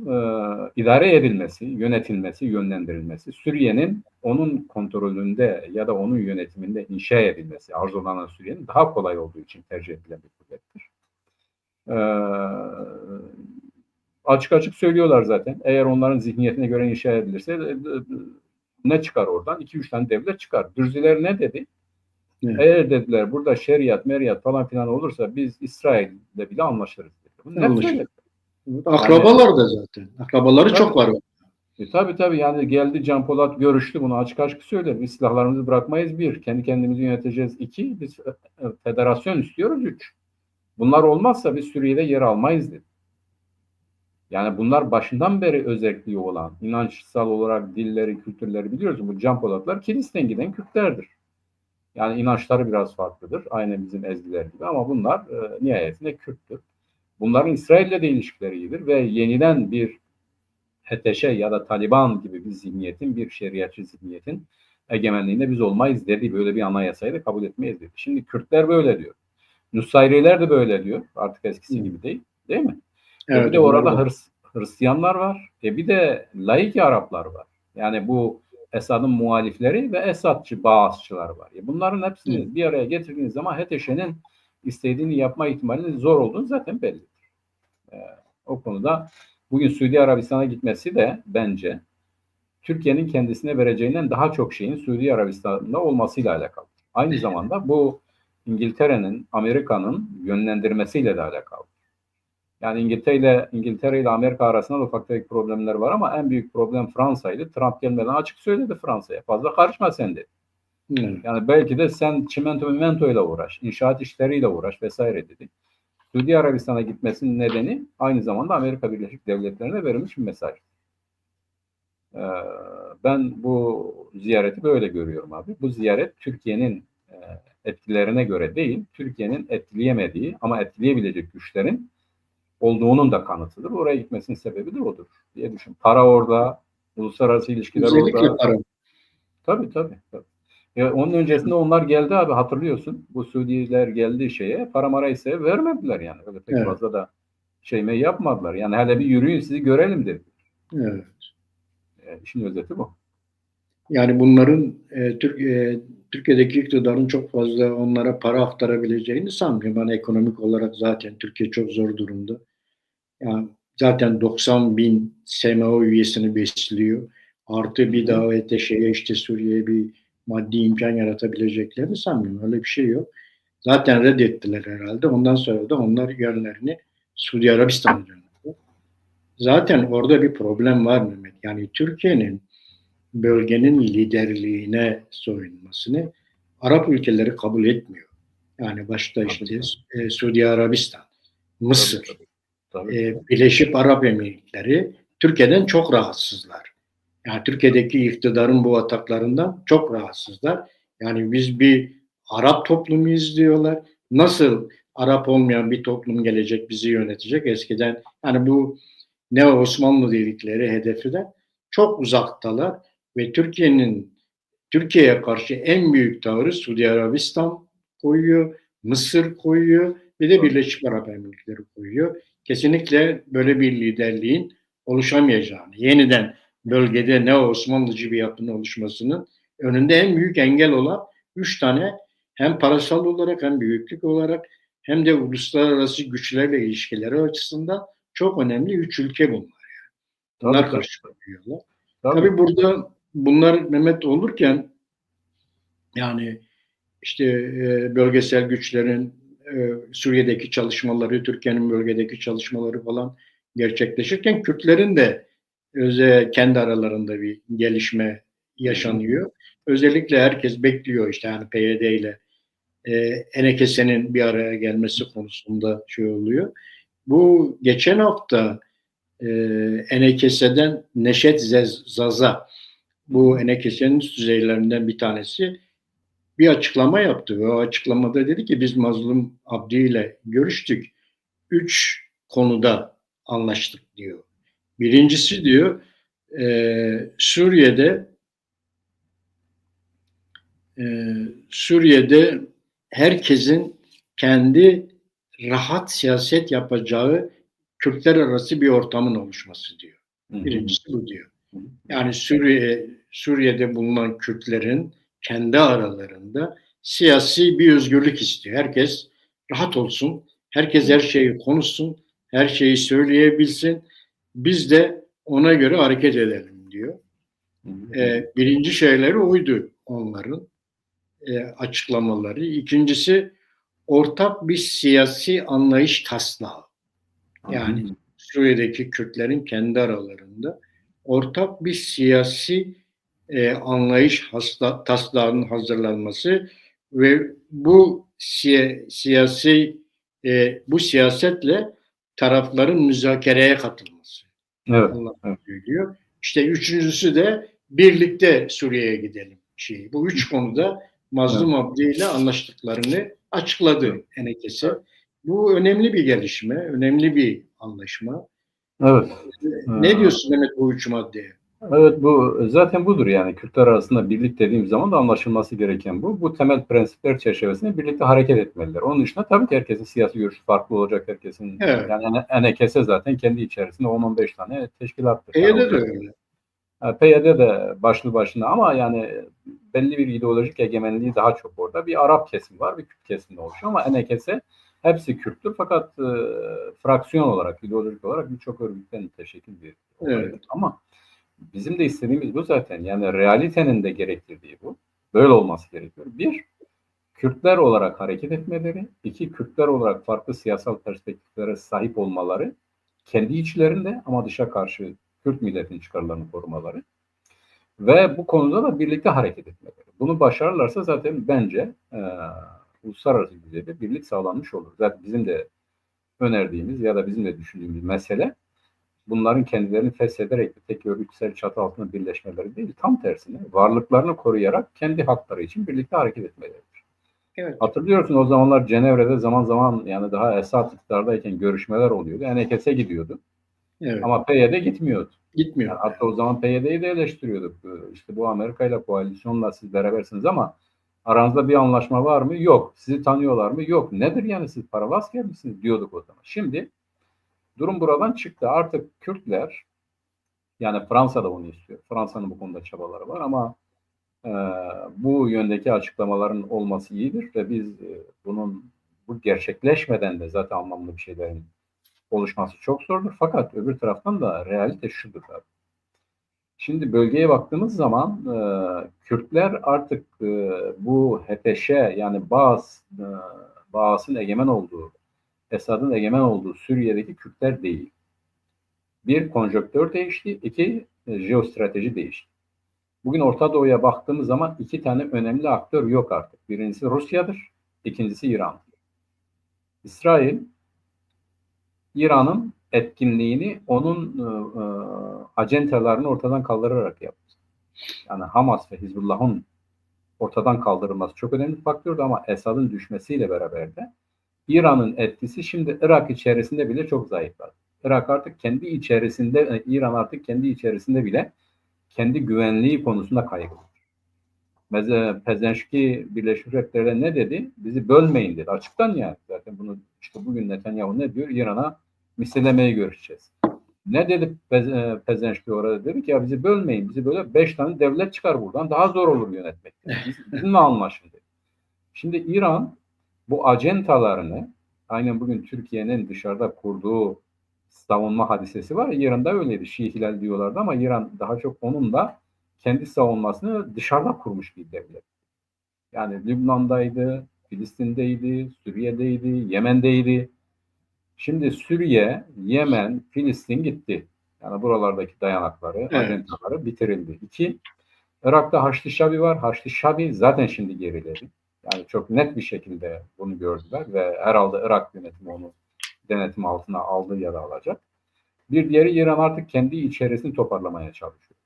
idare edilmesi, yönetilmesi, yönlendirilmesi, Suriye'nin onun kontrolünde ya da onun yönetiminde inşa edilmesi, arzulanan Suriye'nin daha kolay olduğu için tercih edilen bir kuvvettir. E, Açık açık söylüyorlar zaten. Eğer onların zihniyetine göre inşa edilirse ne çıkar oradan? 2-3 tane devlet çıkar. Dürziler ne dedi?
Evet.
Eğer dediler burada şeriat, meriyat falan filan olursa biz İsrail'le bile anlaşırız dedi. Bunu net söyledi.
Akrabalar da zaten. Akrabaları
Tabii.
çok var.
Tabii yani geldi Can Polat görüştü, bunu açık açık söyledi. Biz silahlarımızı bırakmayız, bir. Kendi kendimizi yöneteceğiz, 2. Biz federasyon istiyoruz, 3. Bunlar olmazsa biz Suriye'de yer almayız dedi. Yani bunlar başından beri özelliği olan, inançsal olarak dilleri, kültürleri biliyoruz. Bu Can Polatlar Kilis'ten giden Kürtlerdir. Yani inançları biraz farklıdır. Aynı bizim Ezgiler gibi ama bunlar nihayetinde Kürttür. Bunların İsrail'le de ilişkileri iyidir ve yeniden bir HTŞ ya da Taliban gibi bir zihniyetin, bir şeriatçı zihniyetin egemenliğinde biz olmayız dedi. Böyle bir anayasayı da kabul etmeyiz dedi. Şimdi Kürtler böyle diyor. Nusayriler de böyle diyor. Artık eskisi gibi değil. Değil mi?
Evet,
bir de orada Hristiyanlar var. Bir de laik Araplar var. Yani bu Esad'ın muhalifleri ve Esadçı, Baasçılar var. Bunların hepsini bir araya getirdiğiniz zaman HTŞ'nin istediğini yapma ihtimalinin zor olduğunu zaten bellidir. O konuda bugün Suudi Arabistan'a gitmesi de bence Türkiye'nin kendisine vereceğinden daha çok şeyin Suudi Arabistan'da olmasıyla alakalı. Aynı zamanda bu İngiltere'nin, Amerika'nın yönlendirmesiyle de alakalı. Yani İngiltere ile Amerika arasında da ufak tefek problemler var ama en büyük problem Fransa'ydı. Trump gelmeden açık söyledi Fransa'ya. Fazla karışma sen dedi. Yani belki de sen çimento ile uğraş, inşaat işleriyle uğraş vesaire dedi. Suudi Arabistan'a gitmesinin nedeni aynı zamanda Amerika Birleşik Devletleri'ne verilmiş bir mesaj. Ben bu ziyareti böyle görüyorum abi. Bu ziyaret Türkiye'nin etkilerine göre değil, Türkiye'nin etkileyemediği ama etkileyebilecek güçlerin olduğunun da kanıtıdır. Oraya gitmesinin sebebi de odur diye düşünüyorum. Para orada, uluslararası ilişkiler
özellikle
orada.
para.
Tabii. Onun öncesinde onlar geldi abi, hatırlıyorsun. Bu Suudiler geldi para ise vermediler yani. Öyle pek fazla da yapmadılar. Yani hele bir yürüyün sizi görelim dedi.
Evet.
İşin özeti bu.
Yani bunların Türkiye'deki iktidarın çok fazla onlara para aktarabileceğini sanmıyorum. Yani ekonomik olarak zaten Türkiye çok zor durumda. Yani zaten 90 bin SMO üyesini besliyor. Artı bir daha işte Suriye'ye bir maddi imkan yaratabileceklerini sanmıyorum. Öyle bir şey yok. Zaten reddettiler herhalde. Ondan sonra da onlar yönlerini Suudi Arabistan'a döndürdü. Zaten orada bir problem var Mehmet. Yani Türkiye'nin bölgenin liderliğine soyunmasını Arap ülkeleri kabul etmiyor. Yani başta işte Suudi Arabistan, Mısır, Birleşik Arap Emirlikleri Türkiye'den çok rahatsızlar. Yani Türkiye'deki iktidarın bu ataklarından çok rahatsızlar. Yani biz bir Arap toplumuyuz diyorlar. Nasıl Arap olmayan bir toplum gelecek bizi yönetecek? Eskiden yani bu Neo Osmanlı dedikleri hedeften çok uzaktalar ve Türkiye'ye karşı en büyük tavrı Suudi Arabistan koyuyor, Mısır koyuyor, bir de Birleşik Arap Emirlikleri koyuyor. Kesinlikle böyle bir liderliğin oluşamayacağını, yeniden bölgede Neo Osmanlıcı bir yapının oluşmasının önünde en büyük engel olan 3 tane hem parasal olarak hem büyüklük olarak hem de uluslararası güçlerle ilişkileri açısından çok önemli 3 ülke bunlar. Bunlar karşılıyorlar. Tabii burada bunlar Mehmet olurken yani işte bölgesel güçlerin Suriye'deki çalışmaları, Türkiye'nin bölgedeki çalışmaları falan gerçekleşirken Kürtlerin de kendi aralarında bir gelişme yaşanıyor. Özellikle herkes bekliyor işte yani PYD ile Enekese'nin bir araya gelmesi konusunda oluyor. Bu geçen hafta Enekese'den Neşet Zaz'a, bu Enekese'nin üst düzeylerinden bir tanesi bir açıklama yaptı ve o açıklamada dedi ki biz Mazlum Abdi ile görüştük. 3 konuda anlaştık diyor. Birincisi diyor Suriye'de herkesin kendi rahat siyaset yapacağı Kürtler arası bir ortamın oluşması diyor.
Hı hı.
Birincisi bu diyor.
Hı hı.
Yani Suriye'de bulunan Kürtlerin kendi aralarında siyasi bir özgürlük istiyor. Herkes rahat olsun, herkes her şeyi konuşsun, her şeyi söyleyebilsin. Biz de ona göre hareket edelim diyor.
Hı hı.
Birinci şeyleri oydu onların açıklamaları. İkincisi ortak bir siyasi anlayış taslağı.
Hı
Yani
hı.
Suriye'deki Kürtlerin kendi aralarında ortak bir siyasi anlayış taslağının hazırlanması ve bu bu siyasetle tarafların müzakereye katılması
Evet.
anlamına
Evet.
geliyor. İşte üçüncüsü de birlikte Suriye'ye gidelim şeyi. Bu üç konuda
Evet.
Mazlum Abdi ile anlaştıklarını
Evet.
açıkladı Enekesi. Bu önemli bir gelişme, önemli bir anlaşma.
Evet.
Ne diyorsun Mehmet bu üç maddeye?
Evet, bu zaten budur yani Kürtler arasında birlik dediğim zaman da anlaşılması gereken bu. Bu temel prensipler çerçevesinde birlikte hareket etmeliler. Onun dışında tabii ki herkesin siyasi görüşü farklı olacak. Herkesin
Evet.
yani Enekese zaten kendi içerisinde 10-15 tane teşkilattır. Yani
PYD de öyle.
PYD de başlı başına ama yani belli bir ideolojik egemenliği daha çok orada. Bir Arap kesim var, bir Kürt kesimi oluşuyor ama Enekese hepsi Kürttür fakat fraksiyon olarak, ideolojik olarak birçok örgütten müteşekkil bir olaydır.
Evet.
Ama bizim de istediğimiz bu zaten. Yani realitenin de gerektirdiği bu. Böyle olması gerekiyor. Bir, Kürtler olarak hareket etmeleri. İki, Kürtler olarak farklı siyasal perspektiflere sahip olmaları. Kendi içlerinde ama dışa karşı Kürt milletinin çıkarlarını korumaları. Ve bu konuda da birlikte hareket etmeleri. Bunu başarırlarsa zaten bence uluslararası düzeyde birlik sağlanmış olur. Zaten bizim de önerdiğimiz ya da bizim de düşündüğümüz mesele bunların kendilerini feshederek tek örgütsel çatı altında birleşmeleri değil, tam tersine varlıklarını koruyarak kendi hakları için birlikte hareket etmeleridir.
Evet.
Hatırlıyorsun o zamanlar Cenevre'de zaman zaman yani daha Esad iktidardayken görüşmeler oluyordu. Enekes'e gidiyordu.
Evet.
Ama PYD gitmiyordu. Yani
Gitmiyor.
hatta o zaman PYD'yi de eleştiriyorduk. İşte bu Amerika ile koalisyonla siz berabersiniz ama aranızda bir anlaşma var mı? Yok. Sizi tanıyorlar mı? Yok. Nedir yani siz paralı asker misiniz? Diyorduk o zaman. Şimdi durum buradan çıktı. Artık Kürtler yani Fransa da onu istiyor. Fransa'nın bu konuda çabaları var ama e, bu yöndeki açıklamaların olması iyidir ve biz bu gerçekleşmeden de zaten anlamlı bir şeylerin oluşması çok zordur. Fakat öbür taraftan da realite şudur abi. Şimdi bölgeye baktığımız zaman Kürtler artık bu HTŞ yani Baas'ın egemen olduğu, Esad'ın egemen olduğu Suriye'deki Kürtler değil. Bir, konjonktür değişti. İki, jeostrateji değişti. Bugün Orta Doğu'ya baktığımız zaman iki tane önemli aktör yok artık. Birincisi Rusya'dır, ikincisi İran. İsrail, İran'ın etkinliğini onun acentelarını ortadan kaldırarak yaptı. Yani Hamas ve Hizbullah'ın ortadan kaldırılması çok önemli bir faktördü ama Esad'ın düşmesiyle beraber de İran'ın etkisi şimdi Irak içerisinde bile çok zayıfladı. Irak artık kendi içerisinde, İran artık kendi içerisinde bile kendi güvenliği konusunda kaygılı. Pezeşki Birleşmiş Milletler'de ne dedi? Bizi bölmeyin dedi. Açıktan yani. Zaten bunu işte bugün Netanyahu ne diyor? İran'a misillemeyi görüşeceğiz. Ne dedi Pezeşki orada? Dedi ki ya bizi bölmeyin. Bizi böyle 5 tane devlet çıkar buradan. Daha zor olur yönetmek. Bizimle anlaşın dedi. Şimdi İran bu acentalarını aynen bugün Türkiye'nin dışarıda kurduğu savunma hadisesi var. İran'da öyleydi. Şii hilal diyorlardı ama İran daha çok onun da kendi savunmasını dışarıda kurmuş bir devlet. Yani Lübnan'daydı, Filistin'deydi, Suriye'deydi, Yemen'deydi. Şimdi Suriye, Yemen, Filistin gitti. Yani buralardaki dayanakları,
Evet.
acentaları bitirildi. İki, Irak'ta Haçlı Şabi var. Haçlı Şabi zaten şimdi geriledi. Yani çok net bir şekilde bunu gördüler ve herhalde Irak yönetimi onu denetim altına aldı ya da alacak. Bir diğeri İran artık kendi içerisini toparlamaya çalışıyor.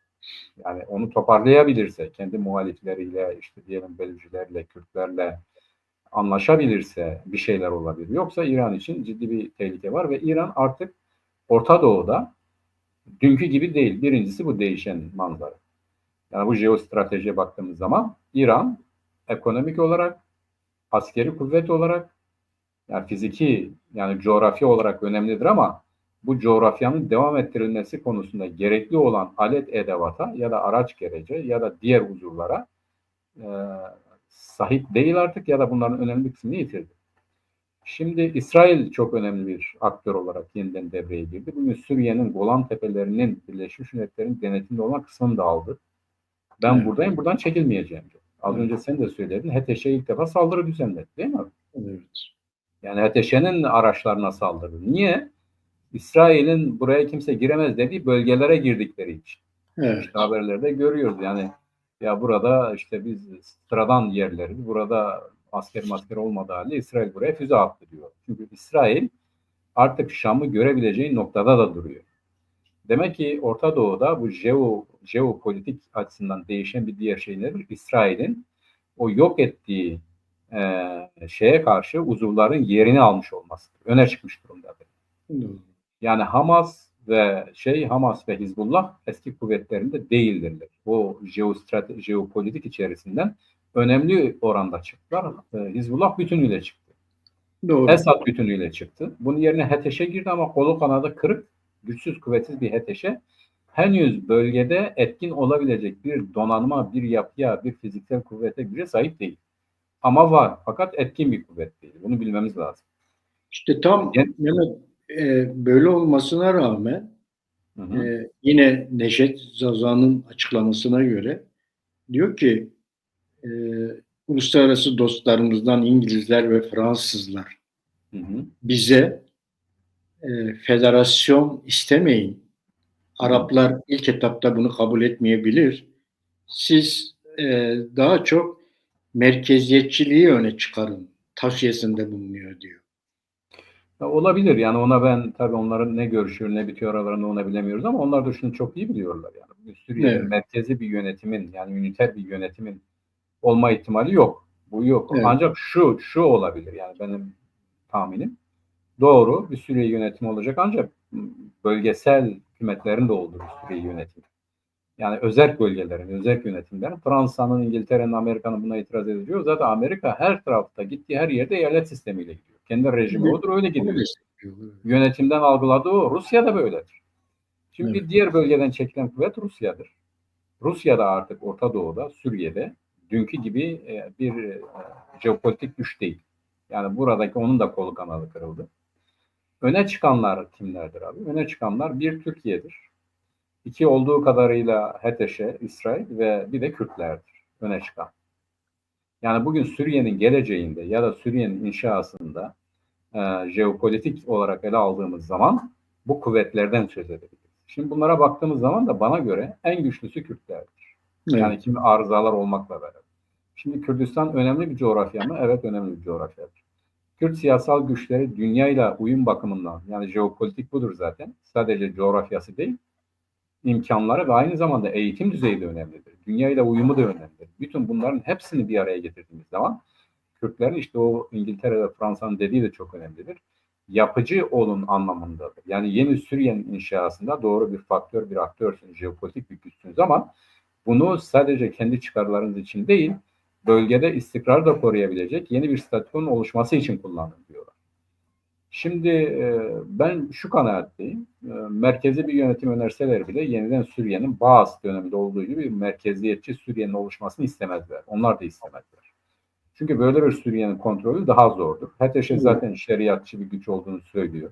Yani onu toparlayabilirse, kendi muhalifleriyle, işte diyelim Belücilerle, Kürtlerle anlaşabilirse bir şeyler olabilir. Yoksa İran için ciddi bir tehlike var ve İran artık Orta Doğu'da dünkü gibi değil. Birincisi bu değişen manzara. Yani bu jeostratejiye baktığımız zaman İran ekonomik olarak, askeri kuvvet olarak, yani fiziki, yani coğrafi olarak önemlidir ama bu coğrafyanın devam ettirilmesi konusunda gerekli olan alet edevata ya da araç gerece ya da diğer uzuvlara e, sahip değil artık ya da bunların önemli bir kısmını yitirdi. Şimdi İsrail çok önemli bir aktör olarak yeniden devreye girdi. Bugün Suriye'nin Golan Tepelerinin Birleşmiş Milletler'in denetiminde olan kısmını da aldı. Ben
Evet.
buradayım, buradan çekilmeyeceğim. Az
Evet.
önce sen de söyledin. HTŞ ilk defa saldırı düzenledi, değil mi?
Evet.
Yani HTŞ'nin araçlarına saldırdı. Niye? İsrail'in buraya kimse giremez dediği bölgelere girdikleri için.
Evet.
İşte haberlerde görüyoruz. Yani ya burada işte biz sıradan yerleriz. Burada asker olmadığı halde İsrail buraya füze attı diyor. Çünkü İsrail artık Şam'ı görebileceği noktada da duruyor. Demek ki Orta Doğu'da bu jeopolitik açısından değişen bir diğer şey nedir? İsrail'in o yok ettiği şeye karşı uzuvların yerini almış olması. Öne çıkmış durumdadır.
Doğru.
Yani Hamas ve Hizbullah eski kuvvetlerinde değildirler. O jeopolitik içerisinden önemli oranda çıktılar. Hizbullah bütünüyle çıktı.
Doğru.
Esad bütünüyle çıktı. Bunun yerine HTŞ girdi ama kolu kanadı kırık, güçsüz, kuvvetsiz bir HTŞ henüz bölgede etkin olabilecek bir donanma, bir yapıya, bir fiziksel kuvvete güce sahip değil. Ama var. Fakat etkin bir kuvvet değil. Bunu bilmemiz lazım.
İşte tam
Gen-
Mehmet, böyle olmasına rağmen
Hı hı.
yine Neşet Zaza'nın açıklamasına göre diyor ki e, uluslararası dostlarımızdan İngilizler ve Fransızlar
Hı hı.
bize federasyon istemeyin.
Hı hı.
Araplar ilk etapta bunu kabul etmeyebilir. Siz daha çok merkeziyetçiliği öne çıkarın tavsiyesinde bulunuyor diyor.
Ya olabilir yani ona ben tabii onların ne görüşüyor ne bitiyor aralarında onu bilemiyoruz ama onlar da şunu çok iyi biliyorlar yani. Suriye'de
Evet,
merkezi bir yönetimin yani üniter bir yönetimin olma ihtimali yok. Bu yok.
evet,
Ancak şu olabilir yani benim tahminim. Doğru bir Suriye yönetimi olacak ancak bölgesel hükümetlerin de olduğu bir Suriye yönetimi. Yani özerk bölgelerin, özerk yönetimlerin Fransa'nın, İngiltere'nin, Amerika'nın buna itiraz ediyor. Zaten Amerika her tarafta gittiği her yerde eyalet sistemiyle gidiyor. Kendi rejimi odur öyle
onu
gidiyor.
destekliyor.
Yönetimden algıladığı o. Rusya da böyledir. Şimdi
Evet,
bir diğer bölgeden çekilen kuvvet Rusya'dır. Rusya da artık Orta Doğu'da, Suriye'de dünkü gibi bir jeopolitik güç değil. Yani buradaki onun da kolu kanalı kırıldı. Öne çıkanlar kimlerdir abi? Öne çıkanlar bir Türkiye'dir. İki olduğu kadarıyla HTŞ, İsrail ve bir de Kürtlerdir öne çıkan. Yani bugün Suriye'nin geleceğinde ya da Suriye'nin inşasında jeopolitik olarak ele aldığımız zaman bu kuvvetlerden söz edebiliriz. Şimdi bunlara baktığımız zaman da bana göre en güçlüsü Kürtlerdir. Yani
evet,
kimi arızalar olmakla beraber. Şimdi Kürdistan önemli bir coğrafya mı? Evet önemli bir coğrafyadır. Kürt siyasal güçleri dünyayla uyum bakımından yani jeopolitik budur zaten. Sadece coğrafyası değil, imkanları ve aynı zamanda eğitim düzeyi de önemlidir. Dünyayla uyumu da önemlidir. Bütün bunların hepsini bir araya getirdiğimiz zaman Kürtlerin işte o İngiltere ve Fransa'nın dediği de çok önemlidir. Yapıcı olun anlamındadır. Yani yeni Suriye'nin inşasında doğru bir faktör, bir aktörsünüz, jeopolitik bir güçsünüz ama bunu sadece kendi çıkarlarınız için değil, bölgede istikrar da koruyabilecek yeni bir statünün oluşması için kullanın diyorlar. Şimdi ben şu kanaatteyim. Merkezi bir yönetim önerseler bile yeniden Suriye'nin Baas döneminde olduğu gibi bir merkeziyetçi Suriye'nin oluşmasını istemezler. Onlar da istemezler. Çünkü böyle bir Suriye'nin kontrolü daha zordur. HTŞ
evet,
zaten şeriatçı bir güç olduğunu söylüyor.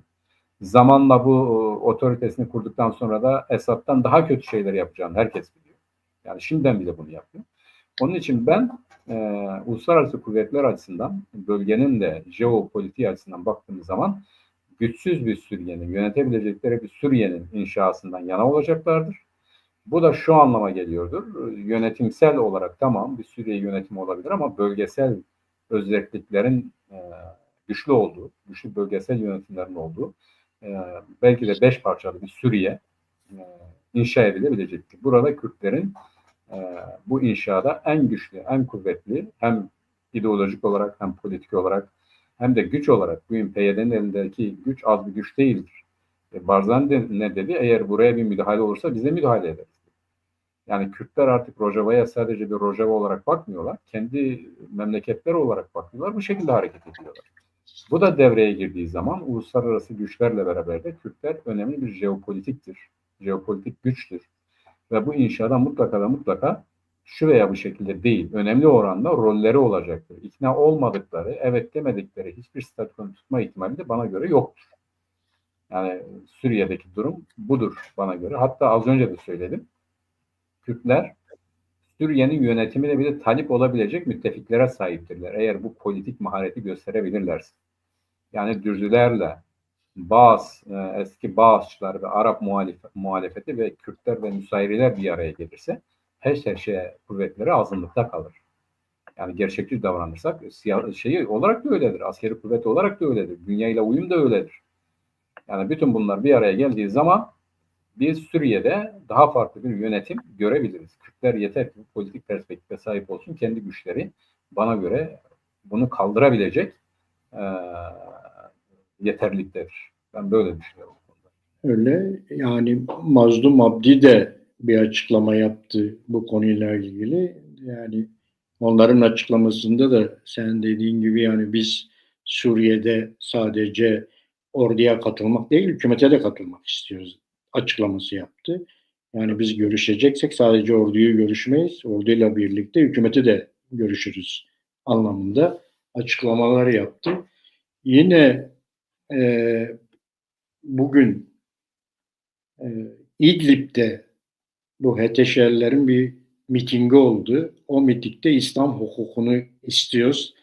Zamanla bu otoritesini kurduktan sonra da Esad'dan daha kötü şeyler yapacağını herkes biliyor. Yani şimdiden bile bunu yapıyor. Onun için ben uluslararası kuvvetler açısından, bölgenin de jeopolitiği açısından baktığımız zaman güçsüz bir Suriye'nin, yönetebilecekleri bir Suriye'nin inşasından yana olacaklardır. Bu da şu anlama geliyordur. Yönetimsel olarak tamam bir Suriye yönetimi olabilir ama bölgesel özelliklerin güçlü olduğu, güçlü bölgesel yönetimlerin olduğu belki de 5 parçalı bir Suriye e, inşa edilebilecektir. Burada Kürtlerin bu inşada en güçlü, en kuvvetli hem ideolojik olarak hem politik olarak hem de güç olarak bugün PYD'nin elindeki güç az bir güç değildir. Barzani de ne dedi? Eğer buraya bir müdahale olursa biz de müdahale ederiz. Yani Kürtler artık Rojava'ya sadece bir Rojava olarak bakmıyorlar. Kendi memleketleri olarak bakıyorlar. Bu şekilde hareket ediyorlar. Bu da devreye girdiği zaman uluslararası güçlerle beraber de Kürtler önemli bir jeopolitiktir. Jeopolitik güçtür. Ve bu inşada mutlaka şu veya bu şekilde değil, önemli oranda rolleri olacaktır. İkna olmadıkları, evet demedikleri hiçbir statükonun tutma ihtimali de bana göre yoktur. Yani Suriye'deki durum budur bana göre. Hatta az önce de söyledim. Kürtler Suriye'nin yönetimine bile talip olabilecek müttefiklere sahiptirler. Eğer bu politik mahareti gösterebilirlerse. Yani Dürzülerle, eski Bağızçılar ve Arap muhalefeti ve Kürtler ve Nusayriler bir araya gelirse Heşheşe kuvvetleri azınlıkta kalır. Yani gerçekçi davranırsak şeyi olarak da öyledir. Askeri kuvvet olarak da öyledir. Dünyayla uyum da öyledir. Yani bütün bunlar bir araya geldiği zaman biz Suriye'de daha farklı bir yönetim görebiliriz. Kürtler yeter ki politik perspektife sahip olsun. Kendi güçleri bana göre bunu kaldırabilecek yeterliliktedir. Ben böyle düşünüyorum.
Öyle yani Mazlum Abdi de bir açıklama yaptı bu konuyla ilgili. Yani onların açıklamasında da sen dediğin gibi yani biz Suriye'de sadece orduya katılmak değil, hükümete de katılmak istiyoruz açıklaması yaptı. Yani biz görüşeceksek sadece orduyu görüşmeyiz, orduyla birlikte hükümeti de görüşürüz anlamında açıklamalar yaptı. Yine e, bugün e, İdlib'de bu HTŞ'lilerin bir mitingi oldu. O mitingde İslam hukukunu istiyoruz,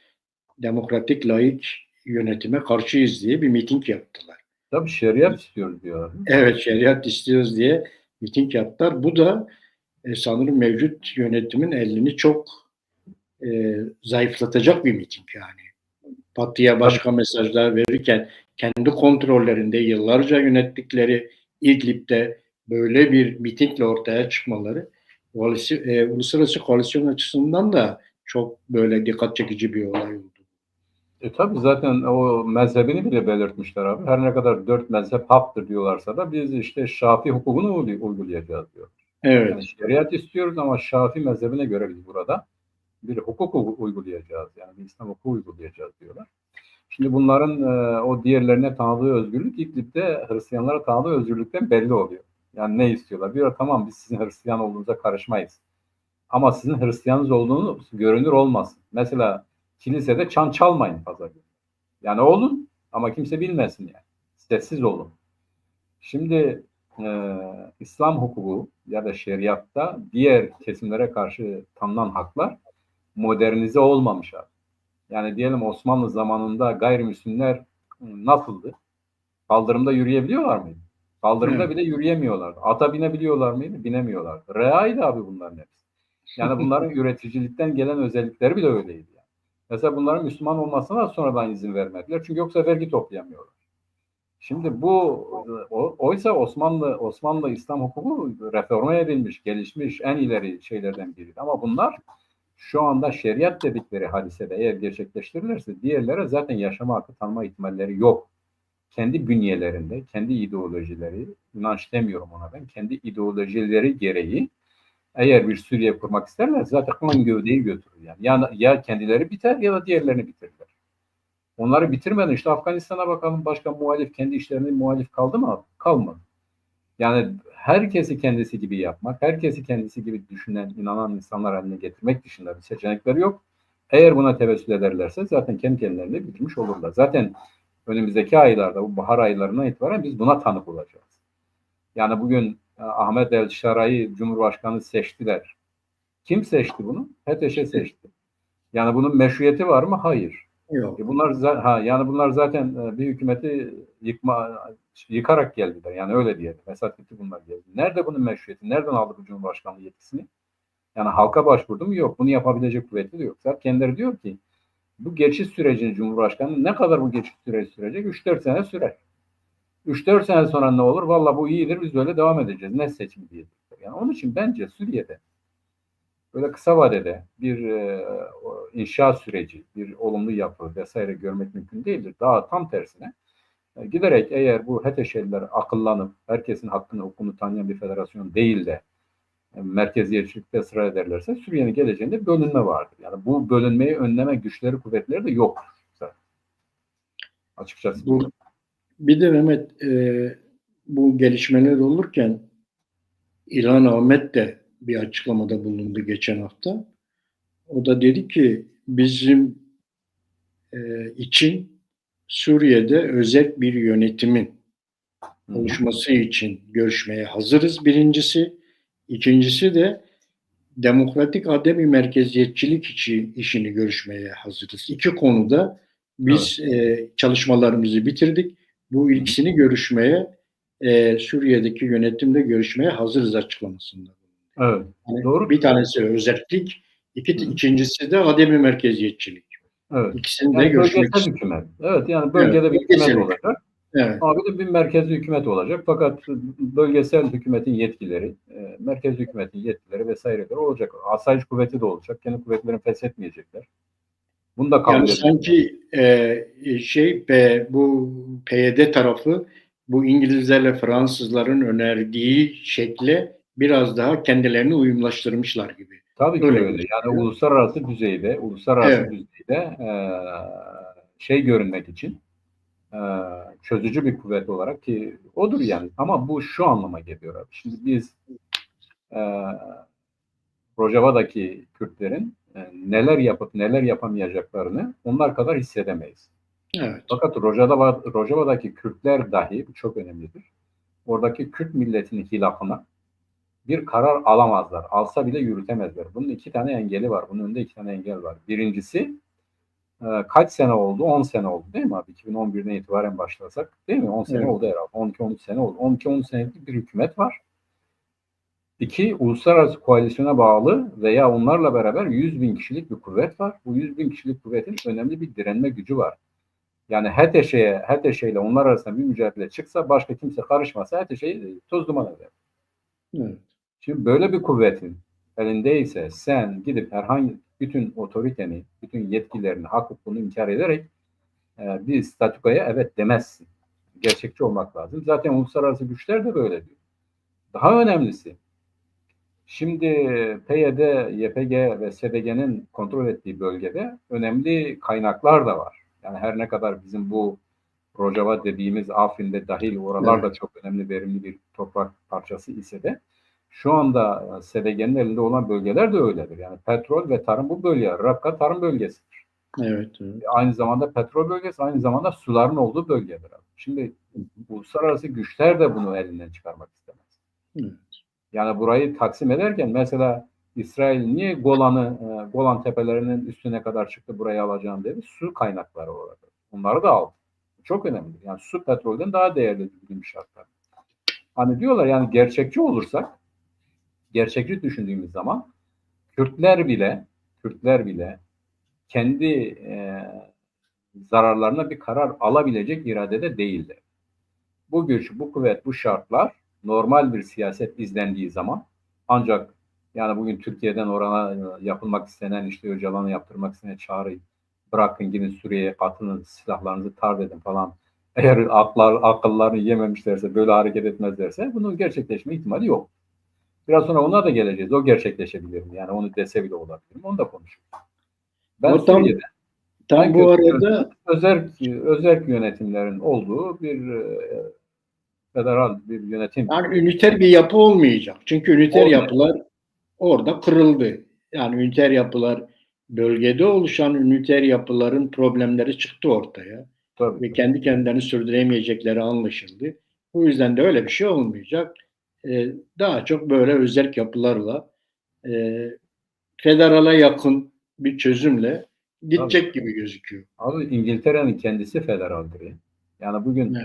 demokratik laik yönetime karşıyız diye bir miting yaptılar.
Tabii şeriat istiyoruz diyorlar.
Evet, şeriat istiyoruz diye miting yaptılar. Bu da sanırım mevcut yönetimin elini çok zayıflatacak bir miting yani. Batı'ya
Tabii.
başka mesajlar verirken kendi kontrollerinde yıllarca yönettikleri İdlib'de böyle bir mitingle ortaya çıkmaları uluslararası koalisyon açısından da çok böyle dikkat çekici bir olay oldu.
Tabii zaten o mezhebini bile belirtmişler abi. Her ne kadar 4 mezhep haktır diyorlarsa da biz işte Şafii hukukunu uygulayacağız diyor.
Evet.
Yani şeriat istiyoruz ama Şafii mezhebine göre biz burada bir hukuk uygulayacağız. Yani bir İslam hukuku uygulayacağız diyorlar. Şimdi bunların o diğerlerine tanıdığı özgürlük İdlib'de Hristiyanlara tanıdığı özgürlükten belli oluyor. Yani ne istiyorlar? Diyor tamam biz sizin Hristiyan olduğunuza karışmayız. Ama sizin Hristiyanınız olduğunuz görünür olmasın. Mesela kilisede çan çalmayın pazar günü. Yani olun ama kimse bilmesin yani. Sessiz olun. Şimdi İslam hukuku ya da şeriatta diğer kesimlere karşı tanınan haklar modernize olmamış abi. Yani diyelim Osmanlı zamanında gayrimüslimler nasıldı? Kaldırımda yürüyebiliyorlar mıydı? Kaldırımda bile yürüyemiyorlardı. Ata binebiliyorlar mıydı? Binemiyorlardı. Reaydı abi bunların hepsi. Yani bunların üreticilikten gelen özellikleri bile öyleydi. Yani. Mesela bunların Müslüman olmasına sonradan izin vermediler. Çünkü yoksa vergi toplayamıyorlar. Şimdi oysa Osmanlı İslam hukuku reforme edilmiş, gelişmiş en ileri şeylerden biriydi. Ama bunlar şu anda şeriat dedikleri hadisede eğer gerçekleştirilirse diğerlere zaten yaşama hakkı tanıma ihtimalleri yok. Kendi bünyelerinde, kendi ideolojileri, inanç demiyorum ona ben, kendi ideolojileri gereği eğer bir Suriye kurmak isterler zaten kan gövdeyi götürür yani. Ya kendileri biter ya da diğerlerini bitirirler. Onları bitirmeden işte Afganistan'a bakalım başka muhalif kendi işlerine muhalif kaldı mı? Kalmadı. Yani herkesi kendisi gibi yapmak, herkesi kendisi gibi düşünen, inanan insanlar haline getirmek dışında bir seçenekleri yok. Eğer buna tevessül ederlerse zaten kendi kendilerini bitirmiş olurlar. Zaten önümüzdeki aylarda, bu bahar aylarına itibaren biz buna tanık olacağız. Yani bugün Ahmet El Şara'yı Cumhurbaşkanı seçtiler. Kim seçti bunu? HTŞ seçti. Yani bunun meşruiyeti var mı? Hayır.
Yok.
Bunlar zaten bir hükümeti yıkarak geldiler. Yani öyle diyelim. Esad gitti bunlar geldi. Nerede bunun meşruiyeti? Nereden aldı bu Cumhurbaşkanlığı yetkisini? Yani halka başvurdu mu? Yok. Bunu yapabilecek kuvveti de yok. Zaten kendileri diyor ki bu geçiş sürecini Cumhurbaşkanı ne kadar bu geçiş süreci sürecek? 3-4 sene sürer. 3-4 sene sonra ne olur? Valla bu iyidir biz böyle devam edeceğiz. Ne seçim diye. Yani onun için bence Suriye'de böyle kısa vadede bir inşaat süreci, bir olumlu yapı vesaire görmek mümkün değildir. Daha tam tersine giderek eğer bu HTŞ'liler akıllanıp herkesin hakkını hukukunu tanıyan bir federasyon değil de merkeziyetçilikte ısrar ederlerse Suriye'nin geleceğinde bölünme vardır. Yani bu bölünmeyi önleme güçleri, kuvvetleri de yok zaten. açıkçası.
Bir de Mehmet, bu gelişmeler olurken İlhan Ahmet de bir açıklamada bulundu geçen hafta. O da dedi ki bizim için Suriye'de özel bir yönetimin oluşması için görüşmeye hazırız birincisi. İkincisi de demokratik ademi merkeziyetçilik işini görüşmeye hazırız. İki konuda biz çalışmalarımızı bitirdik. Bu ikisini görüşmeye, Suriye'deki yönetimle görüşmeye hazırız açıklamasında.
Evet.
Yani
Doğru.
bir tanesi özellik, ikincisi de ademi merkeziyetçilik.
Evet.
İkisini de
Yani
görüşmek
bölgesel
istiyor.
hükümet. Evet, yani bölgede
Evet,
bir hükümet
bölgesel
olacak.
Evet.
Ama bir de bir merkezli hükümet olacak. Fakat bölgesel hükümetin yetkileri, merkezli hükümetin yetkileri vesaireleri olacak. Asayiş kuvveti de olacak. Kendi kuvvetlerini feshetmeyecekler. Bunu da kabul
Yani
edecek.
sanki bu PYD tarafı bu İngilizlerle Fransızların önerdiği şekle biraz daha kendilerini uyumlaştırmışlar gibi.
Tabii ki
Öyle
öyle. Yani
gözüküyor.
uluslararası
Evet.
düzeyde görünmek için çözücü bir kuvvet olarak ki odur yani. Ama bu şu anlama geliyor abi. Şimdi biz Rojava'daki Kürtlerin neler yapıp neler yapamayacaklarını onlar kadar hissedemeyiz.
Evet.
Fakat Rojava'daki Kürtler dahi, bu çok önemlidir. Oradaki Kürt milletinin hilafına bir karar alamazlar. Alsa bile yürütemezler. Bunun iki tane engeli var. Bunun önünde iki tane engel var. Birincisi kaç sene oldu? 10 sene oldu değil mi abi? 2011'den itibaren başlasak değil mi? 10 sene
Evet.
oldu herhalde. 12-13 sene oldu. 12-13 senelik bir hükümet var. İki, uluslararası koalisyona bağlı veya onlarla beraber 100 bin kişilik bir kuvvet var. Bu 100 bin kişilik kuvvetin önemli bir direnme gücü var. Yani HTŞ ile onlar arasında bir mücadele çıksa, başka kimse karışmasa HTŞ'yi toz duman eder.
Evet.
Şimdi böyle bir kuvvetin elindeyse sen gidip herhangi bütün otoriteni, bütün yetkilerini, hak hukukunu inkar ederek bir statükoya evet demezsin. Gerçekçi olmak lazım. Zaten uluslararası güçler de böyle diyor. Daha önemlisi, şimdi PYD, YPG ve SDG'nin kontrol ettiği bölgede önemli kaynaklar da var. Yani her ne kadar bizim bu Rojava dediğimiz Afrin'de dahil oralar da çok önemli, verimli bir toprak parçası ise de şu anda SDG'nin elinde olan bölgeler de öyledir. Yani petrol ve tarım bu bölge, Rakka tarım bölgesidir.
Evet. Evet.
Aynı zamanda petrol bölgesi, aynı zamanda suların olduğu bölgedir. Şimdi uluslararası güçler de bunu elinden çıkarmak istemez.
Evet.
Yani burayı taksim ederken mesela İsrail niye Golan tepelerinin üstüne kadar çıktı burayı alacağım dedi. Su kaynakları orada. Bunları da aldı. Çok önemli. Yani su petrolden daha değerli bugün şartlar. Hani diyorlar yani gerçekçi düşündüğümüz zaman Kürtler bile kendi zararlarına bir karar alabilecek iradede değildir. Bu güç, bu kuvvet, bu şartlar normal bir siyaset izlendiği zaman ancak yani bugün Türkiye'den orana yapılmak istenen işte Öcalan'a yaptırmak istenen çağrıyı bırakın gidin Suriye'ye katılın silahlarınızı tard edin falan. Eğer akıllarını yememişlerse böyle hareket etmezlerse bunun gerçekleşme ihtimali yok. Biraz sonra ona da geleceğiz. O gerçekleşebilir mi? Yani onu dese bile olabilir mi? Onu da konuşuruz. Ben
Ama tam
Suriye'de en
bu
kötü
arada
özerk yönetimlerin olduğu bir federal bir yönetim
yani üniter bir yapı olmayacak. Çünkü üniter
olmayacak.
yapılar orada kırıldı. Yani üniter yapılar bölgede oluşan üniter yapıların problemleri çıktı ortaya
Tabii,
ve
tabii.
kendi kendilerini sürdüremeyecekleri anlaşıldı. Bu yüzden de öyle bir şey olmayacak. Daha çok böyle özerk yapılarla e, federala yakın bir çözümle
Tabii.
gidecek gibi gözüküyor.
Abi İngiltere'nin kendisi federaldir ya. Yani bugün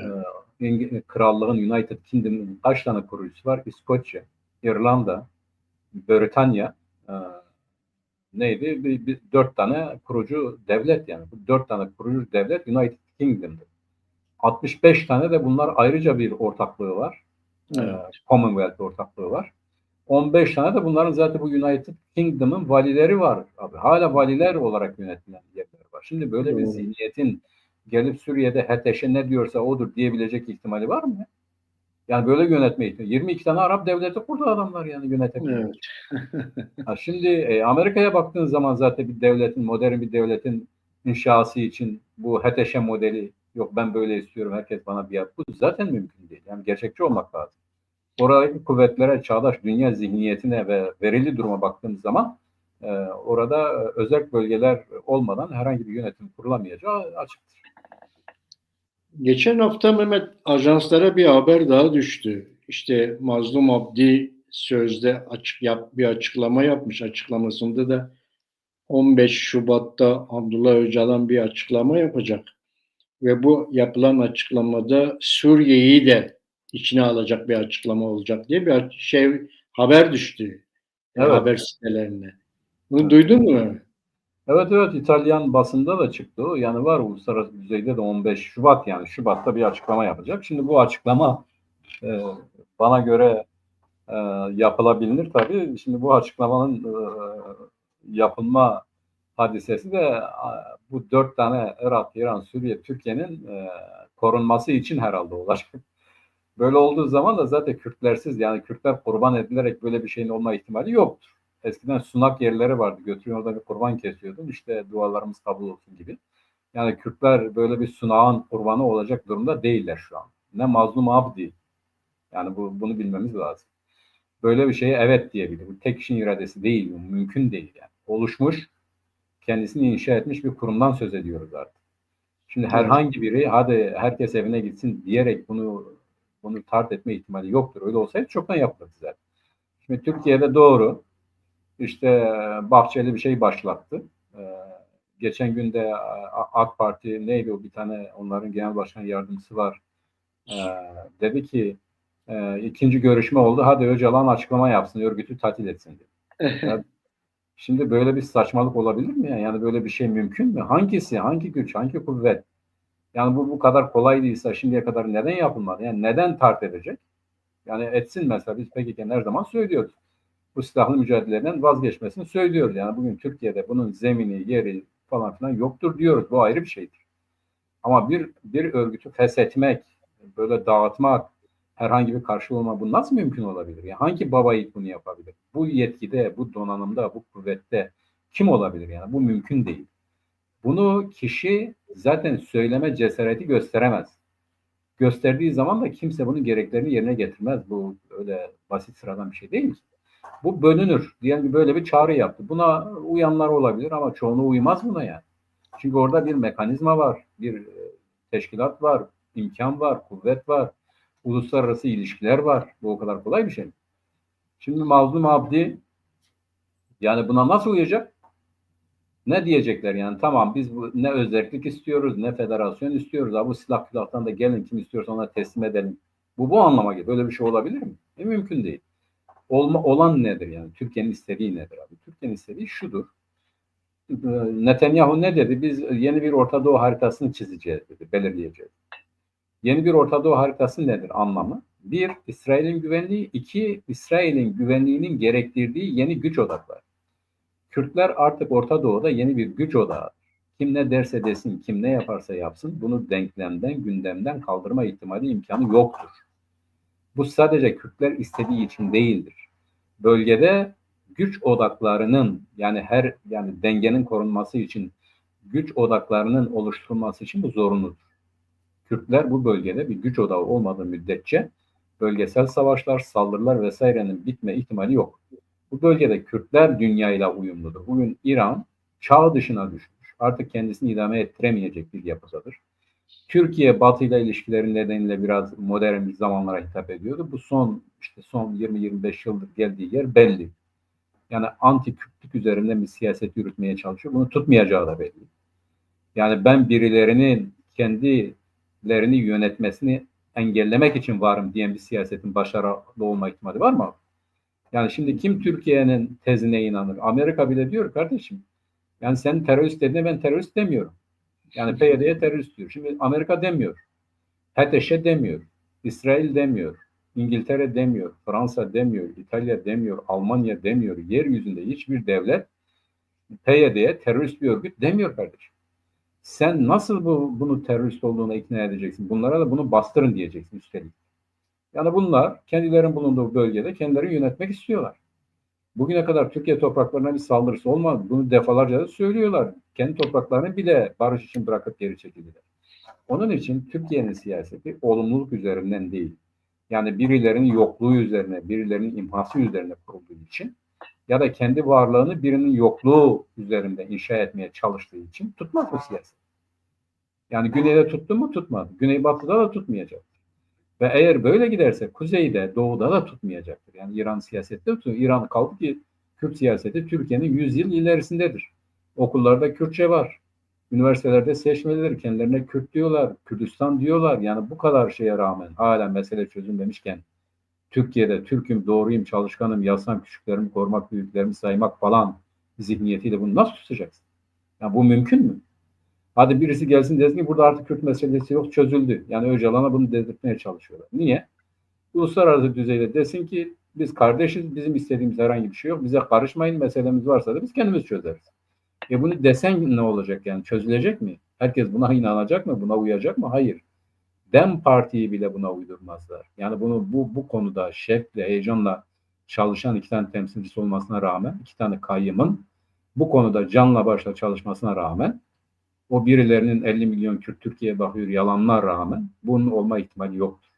Evet.
krallığın United Kingdom'ın kaç tane kurucusu var? İskoçya, İrlanda, Britanya, e, neydi? Dört tane kurucu devlet yani. Bu dört tane kurucu devlet United Kingdom'dır. 65 tane de bunlar ayrıca bir ortaklığı var.
Evet.
Commonwealth ortaklığı var. 15 tane de bunların zaten bu United Kingdom'ın valileri var abi. Hala valiler olarak yönetilen yerler var. Şimdi böyle bir
Doğru.
zihniyetin gelip Suriye'de HTŞ ne diyorsa odur diyebilecek ihtimali var mı? Yani böyle yönetme ihtimali. 22 tane Arap devleti kurdu adamlar yani
Evet.
yönetebilmek. Ha şimdi Amerika'ya baktığın zaman zaten modern bir devletin inşası için bu HTŞ modeli Yok ben böyle istiyorum, herkes bana biat. Bu zaten mümkün değil. Yani gerçekçi olmak lazım. Oradaki kuvvetlere, çağdaş dünya zihniyetine ve verili duruma baktığımız zaman orada özel bölgeler olmadan herhangi bir yönetim kurulamayacağı açıktır.
Geçen hafta Mehmet, ajanslara bir haber daha düştü. İşte Mazlum Abdi sözde bir açıklama yapmış. Açıklamasında da 15 Şubat'ta Abdullah Öcalan bir açıklama yapacak. Ve bu yapılan açıklamada Suriye'yi de içine alacak bir açıklama olacak diye bir haber düştü
Evet.
haber sitelerine. Bunu
Evet.
duydun mu?
Evet, evet, İtalyan basında da çıktı o. Yani var uluslararası düzeyde de 15 Şubat, yani Şubat'ta bir açıklama yapacak. Şimdi bu açıklama e, bana göre e, yapılabilir tabii. Şimdi bu açıklamanın yapılma hadisesi de bu 4 tane Irak, İran, Suriye, Türkiye'nin korunması için herhalde olacak. Böyle olduğu zaman da zaten Kürtlersiz, yani Kürtler kurban edilerek böyle bir şeyin olma ihtimali yoktur. Eskiden sunak yerleri vardı. Götürüyor orada bir kurban kesiyordun. İşte dualarımız kabul olsun gibi. Yani Kürtler böyle bir sunağın kurbanı olacak durumda değiller şu an. Ne Mazlum Abdi. Yani bunu bilmemiz lazım. Böyle bir şeye evet diyebilir. Bu tek kişinin iradesi değil. Bu mümkün değil yani. Oluşmuş, kendisini inşa etmiş bir kurumdan söz ediyoruz artık. Şimdi
Evet.
herhangi biri hadi herkes evine gitsin diyerek bunu tart etme ihtimali yoktur. Öyle olsaydı çoktan yapılırdı zaten. Şimdi Türkiye'de doğru işte Bahçeli bir şey başlattı. Geçen günde AK Parti neydi o, bir tane onların genel başkan yardımcısı var. Dedi ki ikinci görüşme oldu. Hadi Öcalan açıklama yapsın, örgütü tatil etsin dedi. Ya, şimdi böyle bir saçmalık olabilir mi? Yani böyle bir şey mümkün mü? Hangisi, hangi güç, hangi kuvvet? Yani bu kadar kolay değilse şimdiye kadar neden yapılmadı? Yani neden tart edecek? Yani etsin mesela, biz PKK'nın her zaman söylüyoruz. Bu silahlı mücadeleden vazgeçmesini söylüyoruz. Yani bugün Türkiye'de bunun zemini, yeri falan filan yoktur diyoruz. Bu ayrı bir şeydir. Ama bir örgütü feshetmek, böyle dağıtmak, herhangi bir karşılığı olma, bu nasıl mümkün olabilir? Yani hangi baba yiğit bunu yapabilir? Bu yetkide, bu donanımda, bu kuvvette kim olabilir yani? Bu mümkün değil. Bunu kişi zaten söyleme cesareti gösteremez. Gösterdiği zaman da kimse bunun gereklerini yerine getirmez. Bu öyle basit sıradan bir şey değil ki. Bu bölünür. Diyelim ki böyle bir çağrı yaptı. Buna uyanlar olabilir ama çoğunu uymaz buna yani. Çünkü orada bir mekanizma var, bir teşkilat var, imkan var, kuvvet var, uluslararası ilişkiler var. Bu o kadar kolay bir şey mi? Şimdi Mazlum Abdi yani buna nasıl uyacak? Ne diyecekler yani? Tamam, biz ne özerklik istiyoruz, ne federasyon istiyoruz. Bu silah külahtan da gelin, kim istiyorsa ona teslim edelim. Bu anlama geliyor. Böyle bir şey olabilir mi? Mümkün değil. Olan nedir yani? Türkiye'nin istediği nedir abi? Türkiye'nin istediği şudur. Netanyahu ne dedi? Biz yeni bir Orta Doğu haritasını çizeceğiz dedi, belirleyeceğiz. Yeni bir Orta Doğu haritası nedir anlamı? Bir, İsrail'in güvenliği. İki, İsrail'in güvenliğinin gerektirdiği yeni güç odakları. Kürtler artık Orta Doğu'da yeni bir güç odağı. Kim ne derse desin, kim ne yaparsa yapsın, bunu denklemden, gündemden kaldırma ihtimali, imkanı yoktur. Bu sadece Kürtler istediği için değildir. Bölgede güç odaklarının yani dengenin korunması için güç odaklarının oluşturulması için bu zorunludur. Kürtler bu bölgede bir güç odağı olmadığı müddetçe bölgesel savaşlar, saldırılar vesairenin bitme ihtimali yok. Bu bölgede Kürtler dünyayla uyumludur. Bugün İran çağ dışına düşmüş. Artık kendisini idame ettiremeyecek bir yapıdadır. Türkiye Batı ile ilişkileri nedeniyle biraz modern bir zamanlara hitap ediyordu. Bu son 20-25 yıldır geldiği yer belli. Yani anti Kürtlük üzerinde bir siyaset yürütmeye çalışıyor. Bunu tutmayacağı da belli. Yani ben birilerinin kendilerini yönetmesini engellemek için varım diyen bir siyasetin başarılı olma ihtimali var mı? Yani şimdi kim Türkiye'nin tezine inanır? Amerika bile diyor kardeşim. Yani sen terörist dediğine ben terörist demiyorum. Yani PYD'ye terörist diyor. Şimdi Amerika demiyor. HTŞ demiyor. İsrail demiyor. İngiltere demiyor. Fransa demiyor. İtalya demiyor. Almanya demiyor. Yeryüzünde hiçbir devlet PYD'ye terörist bir örgüt demiyor kardeşim. Sen nasıl bunu terörist olduğuna ikna edeceksin? Bunlara da bunu bastırın diyeceksin üstelik. Yani bunlar kendilerinin bulunduğu bölgede kendileri yönetmek istiyorlar. Bugüne kadar Türkiye topraklarına bir saldırısı olmadı. Bunu defalarca da söylüyorlar. Kendi topraklarını bile barış için bırakıp geri çekildiler. Onun için Türkiye'nin siyaseti olumluluk üzerinden değil. Yani birilerinin yokluğu üzerine, birilerinin imhası üzerine kurulduğu için ya da kendi varlığını birinin yokluğu üzerinde inşa etmeye çalıştığı için tutmaz bu siyaset. Yani güneyde tuttu mu tutmadı. Güneybatıda da tutmayacak. Ve eğer böyle giderse kuzeyde, doğuda da tutmayacaktır. Yani İran siyasette tutuyor. İran kaldı ki Kürt siyaseti Türkiye'nin 100 yıl ilerisindedir. Okullarda Kürtçe var. Üniversitelerde seçmelidir. Kendilerine Kürt diyorlar, Kürdistan diyorlar. Yani bu kadar şeye rağmen hala mesele çözülmemişken Türkiye'de Türk'üm, doğruyum, çalışkanım, yazsam küçüklerimi korumak, büyüklerimi saymak falan zihniyetiyle bunu nasıl tutacaksın? Yani bu mümkün mü? Hadi birisi gelsin desin ki burada artık Kürt meselesi yok, çözüldü. Yani Öcalan'a bunu dedirtmeye çalışıyorlar. Niye? Uluslararası düzeyde desin ki biz kardeşiz, bizim istediğimiz herhangi bir şey yok. Bize karışmayın, meselemiz varsa da biz kendimiz çözeriz. Bunu desen ne olacak yani? Çözülecek mi? Herkes buna inanacak mı? Buna uyacak mı? Hayır. DEM Parti'yi bile buna uydurmazlar. Yani bunu bu konuda şevkle, heyecanla çalışan iki tane temsilcisi olmasına rağmen, iki tane kayyımın bu konuda canla başla çalışmasına rağmen o birilerinin 50 milyon Kürt Türkiye'ye bakıyor yalanlar rağmen bunun olma ihtimali yoktur.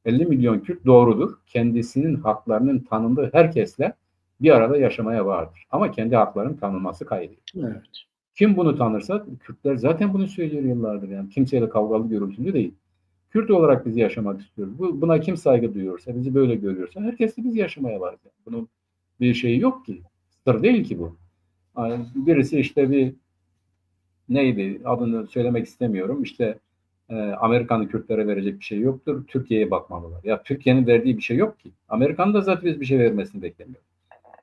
50 milyon Kürt doğrudur. Kendisinin haklarının tanındığı herkesle bir arada yaşamaya vardır. Ama kendi haklarının tanınması kaydıyla.
Evet.
Kim bunu tanırsa, Kürtler zaten bunu söylüyor yıllardır. Yani kimseyle kavgalı, gürültülü değil. Kürt olarak biz yaşamak istiyoruz. Buna kim saygı duyuyorsa, bizi böyle görüyorsa herkesle biz yaşamaya varız. Yani bunun bir şeyi yok ki. Sır değil ki bu. Yani birisi işte bir neydi adını söylemek istemiyorum. İşte Amerika'nın Kürtlere verecek bir şey yoktur. Türkiye'ye bakmalılar. Ya Türkiye'nin verdiği bir şey yok ki. Amerika'nın da zaten biz bir şey vermesini beklemiyoruz.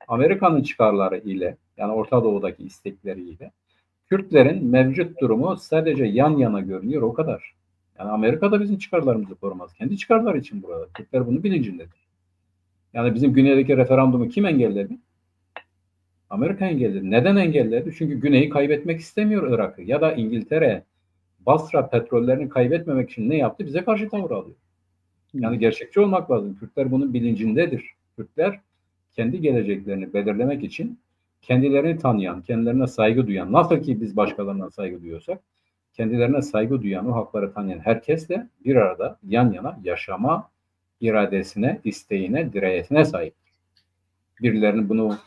Amerika'nın çıkarları ile yani Orta Doğu'daki istekleriyle Kürtlerin mevcut durumu sadece yan yana görünüyor o kadar. Yani Amerika da bizim çıkarlarımızı korumaz. Kendi çıkarları için burada. Kürtler bunun bilincindedir. Yani bizim güneydeki referandumu kim engelledi? Amerika engelledi. Neden engelledi? Çünkü güneyi kaybetmek istemiyor Irak'ı. Ya da İngiltere Basra petrollerini kaybetmemek için ne yaptı? Bize karşı tavır alıyor. Yani gerçekçi olmak lazım. Kürtler bunun bilincindedir. Kürtler kendi geleceklerini belirlemek için kendilerini tanıyan, kendilerine saygı duyan, nasıl ki biz başkalarına saygı duyuyorsak, kendilerine saygı duyan, o hakları tanıyan herkesle bir arada yan yana yaşama iradesine, isteğine, dirayetine sahip. Birilerinin bunu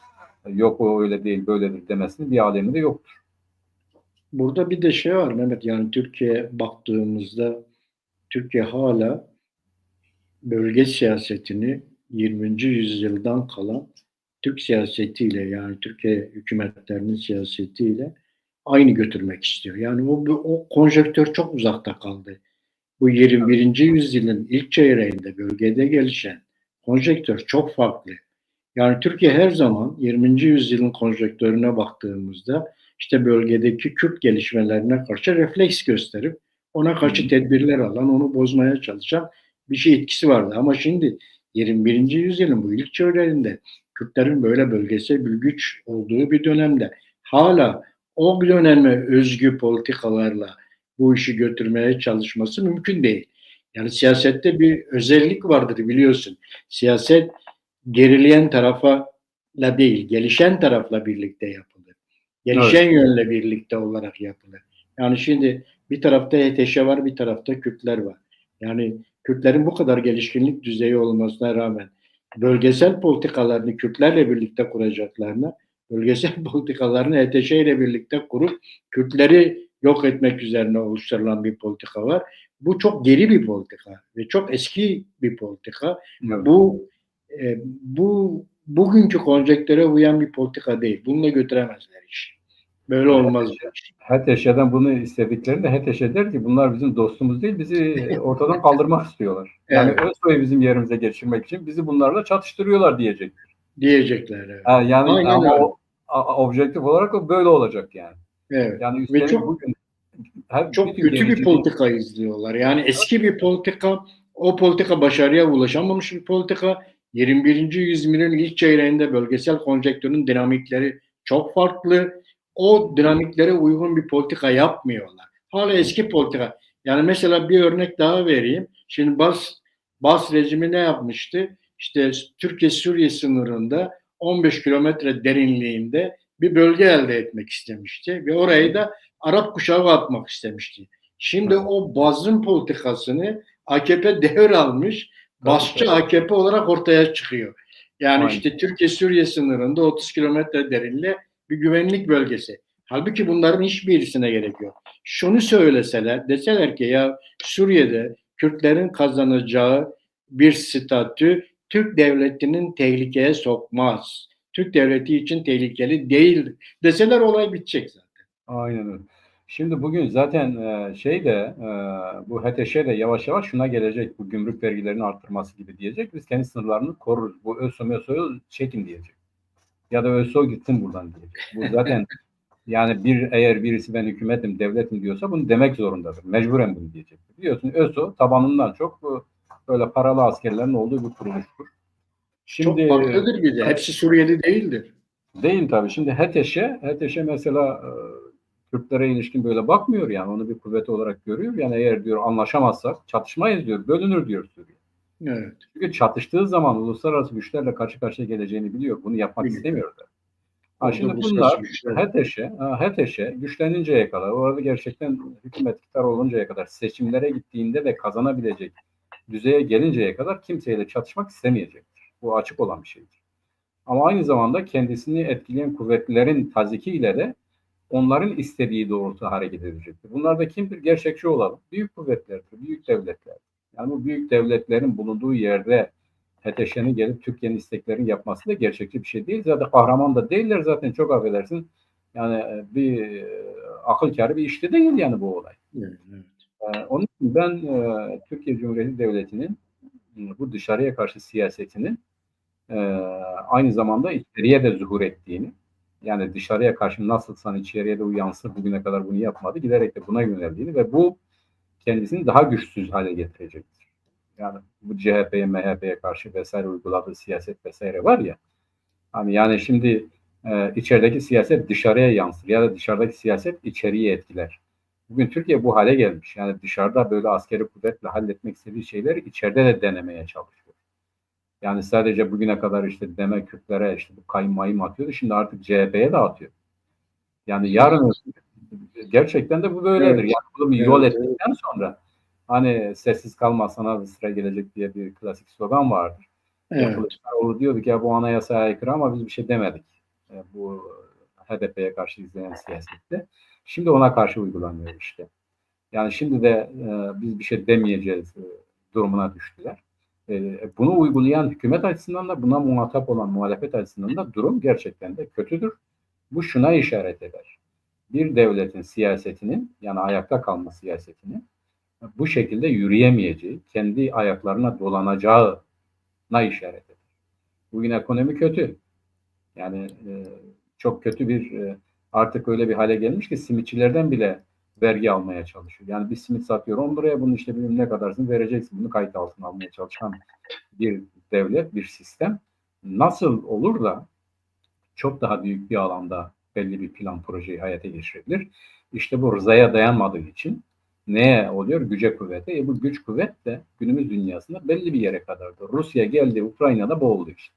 yok o öyle değil, böyledir demesinin bir alemi de yoktur.
Burada bir de şey var Mehmet, yani Türkiye'ye baktığımızda Türkiye hala bölge siyasetini 20. yüzyıldan kalan Türk siyasetiyle, yani Türkiye hükümetlerinin siyasetiyle aynı götürmek istiyor. Yani o konjonktür çok uzakta kaldı. Bu 21. yüzyılın ilk çeyreğinde bölgede gelişen konjonktür çok farklı. Yani Türkiye her zaman 20. yüzyılın konjonktürüne baktığımızda işte bölgedeki Kürt gelişmelerine karşı refleks gösterip ona karşı tedbirler alan, onu bozmaya çalışan bir şey etkisi vardı. Ama şimdi 21. yüzyılın bu ilk çeyreğinde Kürtlerin böyle bölgesel bir güç olduğu bir dönemde hala o döneme özgü politikalarla bu işi götürmeye çalışması mümkün değil. Yani siyasette bir özellik vardır biliyorsun. Siyaset gerileyen tarafla değil, gelişen tarafla birlikte yapılır. Gelişen yönle birlikte olarak yapılır. Yani şimdi bir tarafta HTŞ var, bir tarafta Kürtler var. Yani Kürtlerin bu kadar gelişkinlik düzeyi olmasına rağmen bölgesel politikalarını Kürtlerle birlikte kuracaklarına, bölgesel politikalarını HTŞ ile birlikte kurup Kürtleri yok etmek üzerine oluşturulan bir politika var. Bu çok geri bir politika ve çok eski bir politika.
Evet.
Bu bugünkü konjektüre uyan bir politika değil. Bununla götüremezler işi. Böyle olmaz.
HTŞ'den bunu istediklerinde HTŞ der ki bunlar bizim dostumuz değil, bizi ortadan kaldırmak istiyorlar. Yani
Evet.
Özsoy'u bizim yerimize geçirmek için bizi bunlarla çatıştırıyorlar diyecektir.
Diyecekler. Evet.
Yani
Aynen
ama
öyle.
objektif olarak o böyle olacak yani.
Evet.
Yani
Ve
üstelik bugün
çok
bütün
kötü bir
gelişecek
politika izliyorlar. Yani eski bir politika, o politika başarıya ulaşamamış bir politika. 21. yüzyılın ilk çeyreğinde bölgesel konjektürün dinamikleri çok farklı. O dinamiklere uygun bir politika yapmıyorlar. Hala eski politika. Yani mesela bir örnek daha vereyim. Şimdi Bas rejimi ne yapmıştı? İşte Türkiye-Suriye sınırında 15 kilometre derinliğinde bir bölge elde etmek istemişti. Ve orayı da Arap kuşağı atmak istemişti. Şimdi
Evet.
o bazın politikasını AKP devralmış, baskıcı AKP olarak ortaya çıkıyor. Yani
Aynen.
işte Türkiye-Suriye sınırında 30 kilometre derinliğe bir güvenlik bölgesi. Halbuki bunların hiçbirisine gerek yok. Şunu söyleseler, deseler ki ya Suriye'de Kürtlerin kazanacağı bir statü Türk devletinin tehlikeye sokmaz. Türk devleti için tehlikeli değildir. Deseler olay bitecek zaten.
Aynen öyle. Şimdi bugün zaten bu HTŞ de yavaş yavaş şuna gelecek. Bu gümrük vergilerini arttırması gibi diyecek. Biz kendi sınırlarını koruruz. Bu ÖSO çekin diyecek. Ya da ÖSO gitsin buradan diyecek. Bu zaten yani eğer birisi ben hükümetim, devletim diyorsa bunu demek zorundadır. Mecburen bunu diyecek. Biliyorsun ÖSO tabanından çok böyle paralı askerlerin olduğu bir kuruluştur.
Çok
Şimdi
farklıdır bir de. Hepsi Suriyeli değildir.
değil tabii. Şimdi HTŞ mesela Kürtlere ilişkin böyle bakmıyor yani. Onu bir kuvveti olarak görüyor. Yani eğer diyor anlaşamazsak çatışmayız diyor. Bölünür diyor Suriye.
Evet.
Çünkü çatıştığı zaman uluslararası güçlerle karşı karşıya geleceğini biliyor. Bunu yapmak
Biliyor.
istemiyorlar.
Orada
Şimdi
uluslararası
bunlar
güçler.
HTŞ güçleninceye kadar, orada gerçekten hükümet iktidar oluncaya kadar, seçimlere gittiğinde de kazanabilecek düzeye gelinceye kadar kimseyle çatışmak istemeyecektir. Bu açık olan bir şeydir. Ama aynı zamanda kendisini etkileyen kuvvetlerin tazikiyle de onların istediği doğrultuda hareket edecektir. Bunlar da kimdir? Gerçekçi olalım. Büyük kuvvetlerdir, büyük devletler. Yani bu büyük devletlerin bulunduğu yerde HTŞ'nin gelip Türkiye'nin isteklerini yapması da gerçekçi bir şey değil. Zaten kahraman da değiller zaten, çok affedersin. Yani bir akıl kârı bir işte değil yani bu olay.
Evet, evet.
Onun için ben Türkiye Cumhuriyeti Devleti'nin bu dışarıya karşı siyasetinin e, aynı zamanda içeriye de zuhur ettiğini, yani dışarıya karşı nasılsan içeriye de uyansır, bugüne kadar bunu yapmadı, giderek de buna yöneldiğini ve bu kendisini daha güçsüz hale getirecektir. Yani bu CHP'ye, MHP'ye karşı vesaire uyguladığı siyaset vesaire var ya, hani yani şimdi içerideki siyaset dışarıya yansır ya da dışarıdaki siyaset içeriye etkiler. Bugün Türkiye bu hale gelmiş. Yani dışarıda böyle askeri kuvvetle halletmek istediği şeyleri içeride de denemeye çalışıyor. Yani sadece bugüne kadar işte deme Kürtlere işte bu kayın mayım atıyordu. Şimdi artık CHP'ye de atıyor. Yani yarın gerçekten de bu böyledir.
Evet,
Yani bunu bir yol
evet, evet.
ettikten sonra hani sessiz kalma sana da sıra gelecek diye bir klasik slogan vardır.
Evet.
Kılıçdaroğlu diyordu ki ya bu anayasaya aykırı ama biz bir şey demedik. Bu HDP'ye karşı izlenen siyasette. Şimdi ona karşı uygulanıyor işte. Yani şimdi de biz bir şey demeyeceğiz durumuna düştüler. Bunu uygulayan hükümet açısından da buna muhatap olan muhalefet açısından da durum gerçekten de kötüdür. Bu şuna işaret eder. Bir devletin siyasetinin yani ayakta kalma siyasetinin bu şekilde yürüyemeyeceği, kendi ayaklarına dolanacağına işaret eder. Bugün ekonomi kötü. Yani çok kötü artık öyle bir hale gelmiş ki simitçilerden bile vergi almaya çalışıyor. Yani bir simit satıyor 10 liraya, bunu işte bilmem ne kadarsın vereceksin, bunu kayıt altına almaya çalışan bir devlet, bir sistem nasıl olur da çok daha büyük bir alanda belli bir plan projeyi hayata geçirebilir? İşte bu rızaya dayanmadığı için neye oluyor? Güce kuvvete. Bu güç kuvvet de günümüz dünyasında belli bir yere kadardır. Rusya geldi, Ukrayna'da boğuldu işte.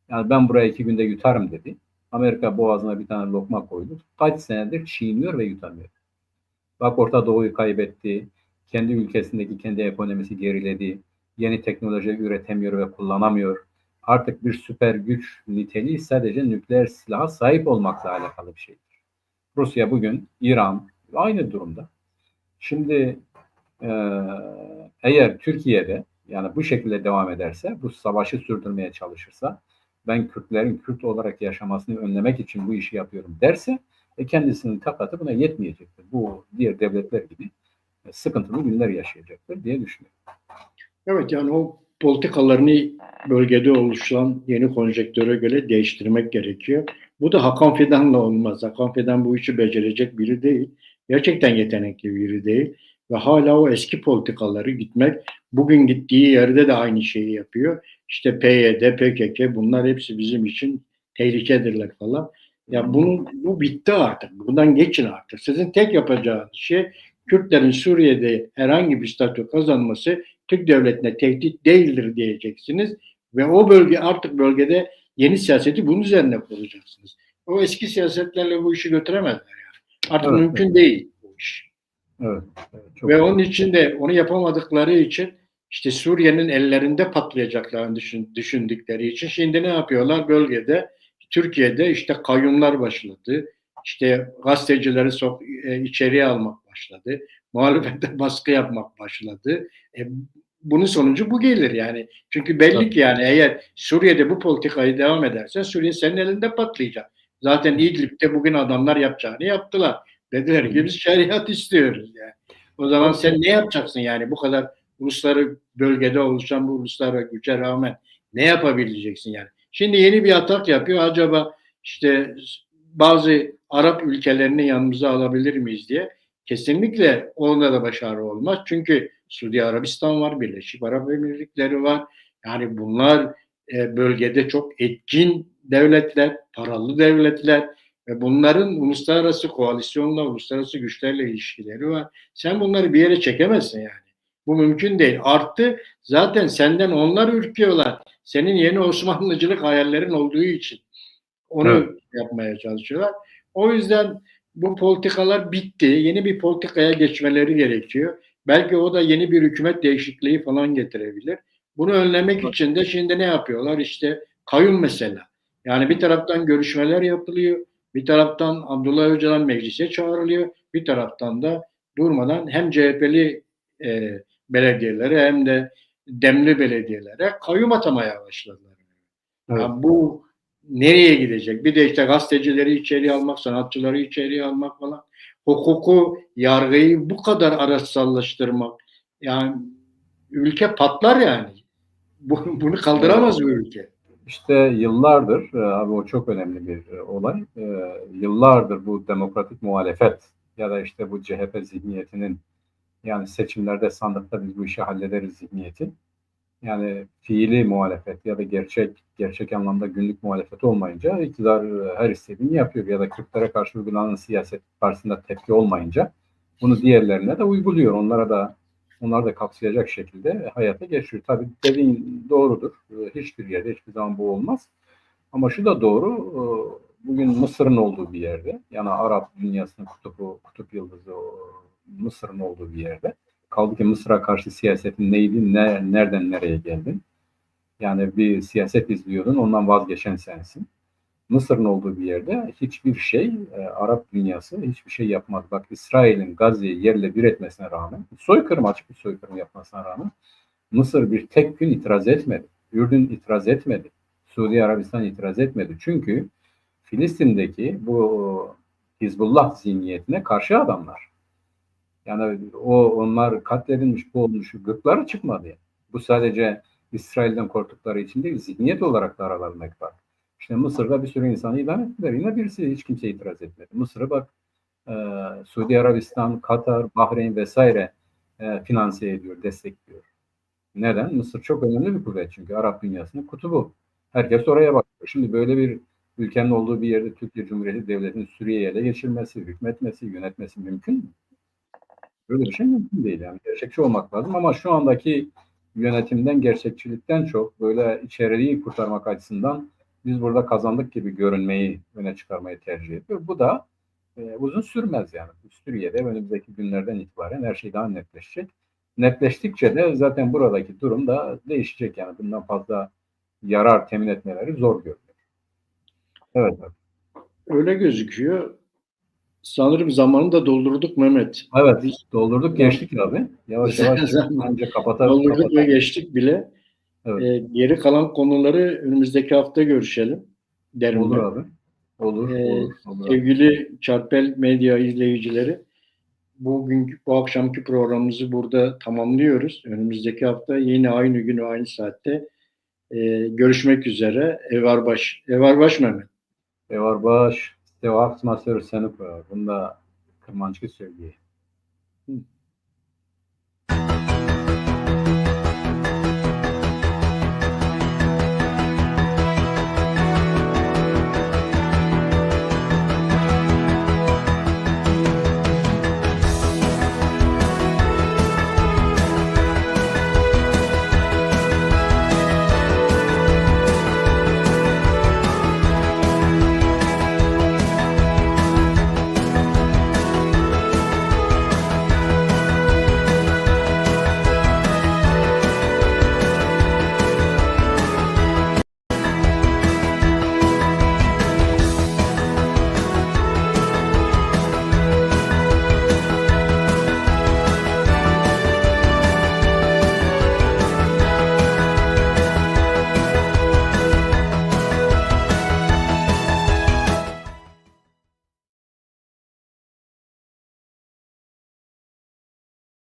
Yani ben buraya 2 günde yutarım dedi. Amerika boğazına bir tane lokma koydu. Kaç senedir çiğniyor ve yutamıyor. Bak Orta Doğu'yu kaybetti. Kendi ülkesindeki kendi ekonomisi geriledi. Yeni teknoloji üretemiyor ve kullanamıyor. Artık bir süper güç niteliği sadece nükleer silaha sahip olmakla alakalı bir şeydir. Rusya bugün, İran aynı durumda. Şimdi e, eğer Türkiye'de yani bu şekilde devam ederse, bu savaşı sürdürmeye çalışırsa, ben Kürtlerin Kürt olarak yaşamasını önlemek için bu işi yapıyorum derse kendisinin takatı buna yetmeyecektir. Bu diğer devletler gibi sıkıntılı günler yaşayacaktır diye düşünüyorum.
Evet, yani o politikalarını bölgede oluşan yeni konjektüre göre değiştirmek gerekiyor. Bu da Hakan Fidan'la olmaz. Hakan Fidan bu işi becerecek biri değil. Gerçekten yetenekli biri değil. Ve hala o eski politikaları gitmek, bugün gittiği yerde de aynı şeyi yapıyor. İşte PYD, PKK bunlar hepsi bizim için tehlikedirler falan. Ya bu bitti artık. Bundan geçin artık. Sizin tek yapacağınız şey Kürtlerin Suriye'de herhangi bir statü kazanması Türk devletine tehdit değildir diyeceksiniz ve o bölge artık bölgede yeni siyaseti bunun üzerine kuracaksınız. O eski siyasetlerle bu işi götüremezler yani. Artık
Evet,
mümkün değil bu iş.
Evet. Çok
Ve onun için de onu yapamadıkları için işte Suriye'nin ellerinde patlayacaklarını düşündükleri için şimdi ne yapıyorlar? Bölgede, Türkiye'de işte kayyumlar başladı. İşte gazetecileri içeriye almak başladı. Muhalefete baskı yapmak başladı. Bunun sonucu bu gelir yani. Çünkü belli ki yani eğer Suriye'de bu politikayı devam ederse Suriye senin elinde patlayacak. Zaten İdlib'de bugün adamlar yapacağını yaptılar. Dediler ki biz şeriat istiyoruz yani. O zaman sen ne yapacaksın yani bu kadar ulusları bölgede oluşan bu uluslararası güce rağmen ne yapabileceksin yani? Şimdi yeni bir atak yapıyor. Acaba işte bazı Arap ülkelerini yanımıza alabilir miyiz diye. Kesinlikle onda da başarı olmaz. Çünkü Suudi Arabistan var, Birleşik Arap Emirlikleri var. Yani bunlar bölgede çok etkin devletler, paralı devletler ve bunların uluslararası koalisyonla, uluslararası güçlerle ilişkileri var. Sen bunları bir yere çekemezsin yani. Bu mümkün değil. Arttı zaten senden onlar ürküyorlar. Senin yeni Osmanlıcılık hayallerin olduğu için onu yapmaya çalışıyorlar. O yüzden bu politikalar bitti. Yeni bir politikaya geçmeleri gerekiyor. Belki o da yeni bir hükümet değişikliği falan getirebilir. Bunu önlemek için de şimdi ne yapıyorlar? İşte kayyum mesela. Yani bir taraftan görüşmeler yapılıyor. Bir taraftan Abdullah Öcalan meclise çağrılıyor. Bir taraftan da durmadan hem CHP'li belediyelere hem de demli belediyelere kayyum atamaya başladılar.
Evet.
Yani bu nereye gidecek? Bir de işte gazetecileri içeriye almak, sanatçıları içeriye almak falan. Hukuku, yargıyı bu kadar araçsallaştırmak. Yani ülke patlar yani. Bunu kaldıramaz bu ülke.
İşte yıllardır, abi o çok önemli bir olay. Yıllardır bu demokratik muhalefet ya da işte bu CHP zihniyetinin, yani seçimlerde, sandıkta biz bu işi hallederiz zihniyeti. Yani fiili muhalefet ya da gerçek anlamda günlük muhalefet olmayınca iktidar her istediğini yapıyor ya da Kürtlere karşı uygulanan siyaset karşısında tepki olmayınca bunu diğerlerine de uyguluyor. Onları da kapsayacak şekilde hayata geçiriyor. Tabii dediğin doğrudur. Hiçbir yerde hiçbir zaman bu olmaz. Ama şu da doğru. Bugün Mısır'ın olduğu bir yerde, yani Arap dünyasının kutup yıldızı Mısır'ın olduğu bir yerde. Kaldı ki Mısır'a karşı siyasetin neydi, nereden nereye geldin? Yani bir siyaset izliyordun, ondan vazgeçen sensin. Mısır'ın olduğu bir yerde hiçbir şey, Arap dünyası hiçbir şey yapmadı. Bak, İsrail'in Gazze'yi yerle bir etmesine rağmen, açık bir soykırım yapmasına rağmen Mısır bir tek gün itiraz etmedi. Ürdün itiraz etmedi. Suudi Arabistan itiraz etmedi. Çünkü Filistin'deki bu Hizbullah zihniyetine karşı adamlar. Yani onlar katledilmiş, boğulmuş, gıkları çıkmadı yani. Bu sadece İsrail'den korktukları için değil, zihniyet olarak da aralarında var. İşte Mısır'da bir sürü insanı idam ettiler. Yine birisi, hiç kimse itiraz etmedi. Mısır'a bak, Suudi Arabistan, Katar, Bahreyn vesaire finanse ediyor, destekliyor. Neden? Mısır çok önemli bir kuvvet çünkü Arap dünyasının kutubu. Herkes oraya bakıyor. Şimdi böyle bir ülkenin olduğu bir yerde Türkiye Cumhuriyeti Devleti'nin Suriye'yi ele geçirmesi, hükmetmesi, yönetmesi mümkün mü? Böyle bir şey mümkün değil yani. Gerçekçi olmak lazım ama şu andaki yönetimden, gerçekçilikten çok böyle içeriği kurtarmak açısından biz burada kazandık gibi görünmeyi öne çıkarmayı tercih ediyor. Bu da uzun sürmez yani. Suriye'de önümüzdeki günlerden itibaren her şey daha netleşecek. Netleştikçe de zaten buradaki durum da değişecek yani. Bundan fazla yarar temin etmeleri zor görünüyor. Evet.
Öyle gözüküyor. Sanırım zamanını da doldurduk Mehmet.
Evet.
Biz
Doldurduk, geçtik abi. Yavaş yavaş önce
doldurduk ve
kapatalım.
geçtik bile.
Evet.
Geri kalan konuları önümüzdeki hafta görüşelim derim
Olur
ben.
abi. Olur,
Ee,
olur, olur abi.
Sevgili Çarpel Medya izleyicileri, bu akşamki programımızı burada tamamlıyoruz. Önümüzdeki hafta yine aynı gün ve aynı saatte görüşmek üzere. Evarbaş Mehmet.
Evar baş, Stevaks Master Senuk. Bunda Kırmançı söylüyor.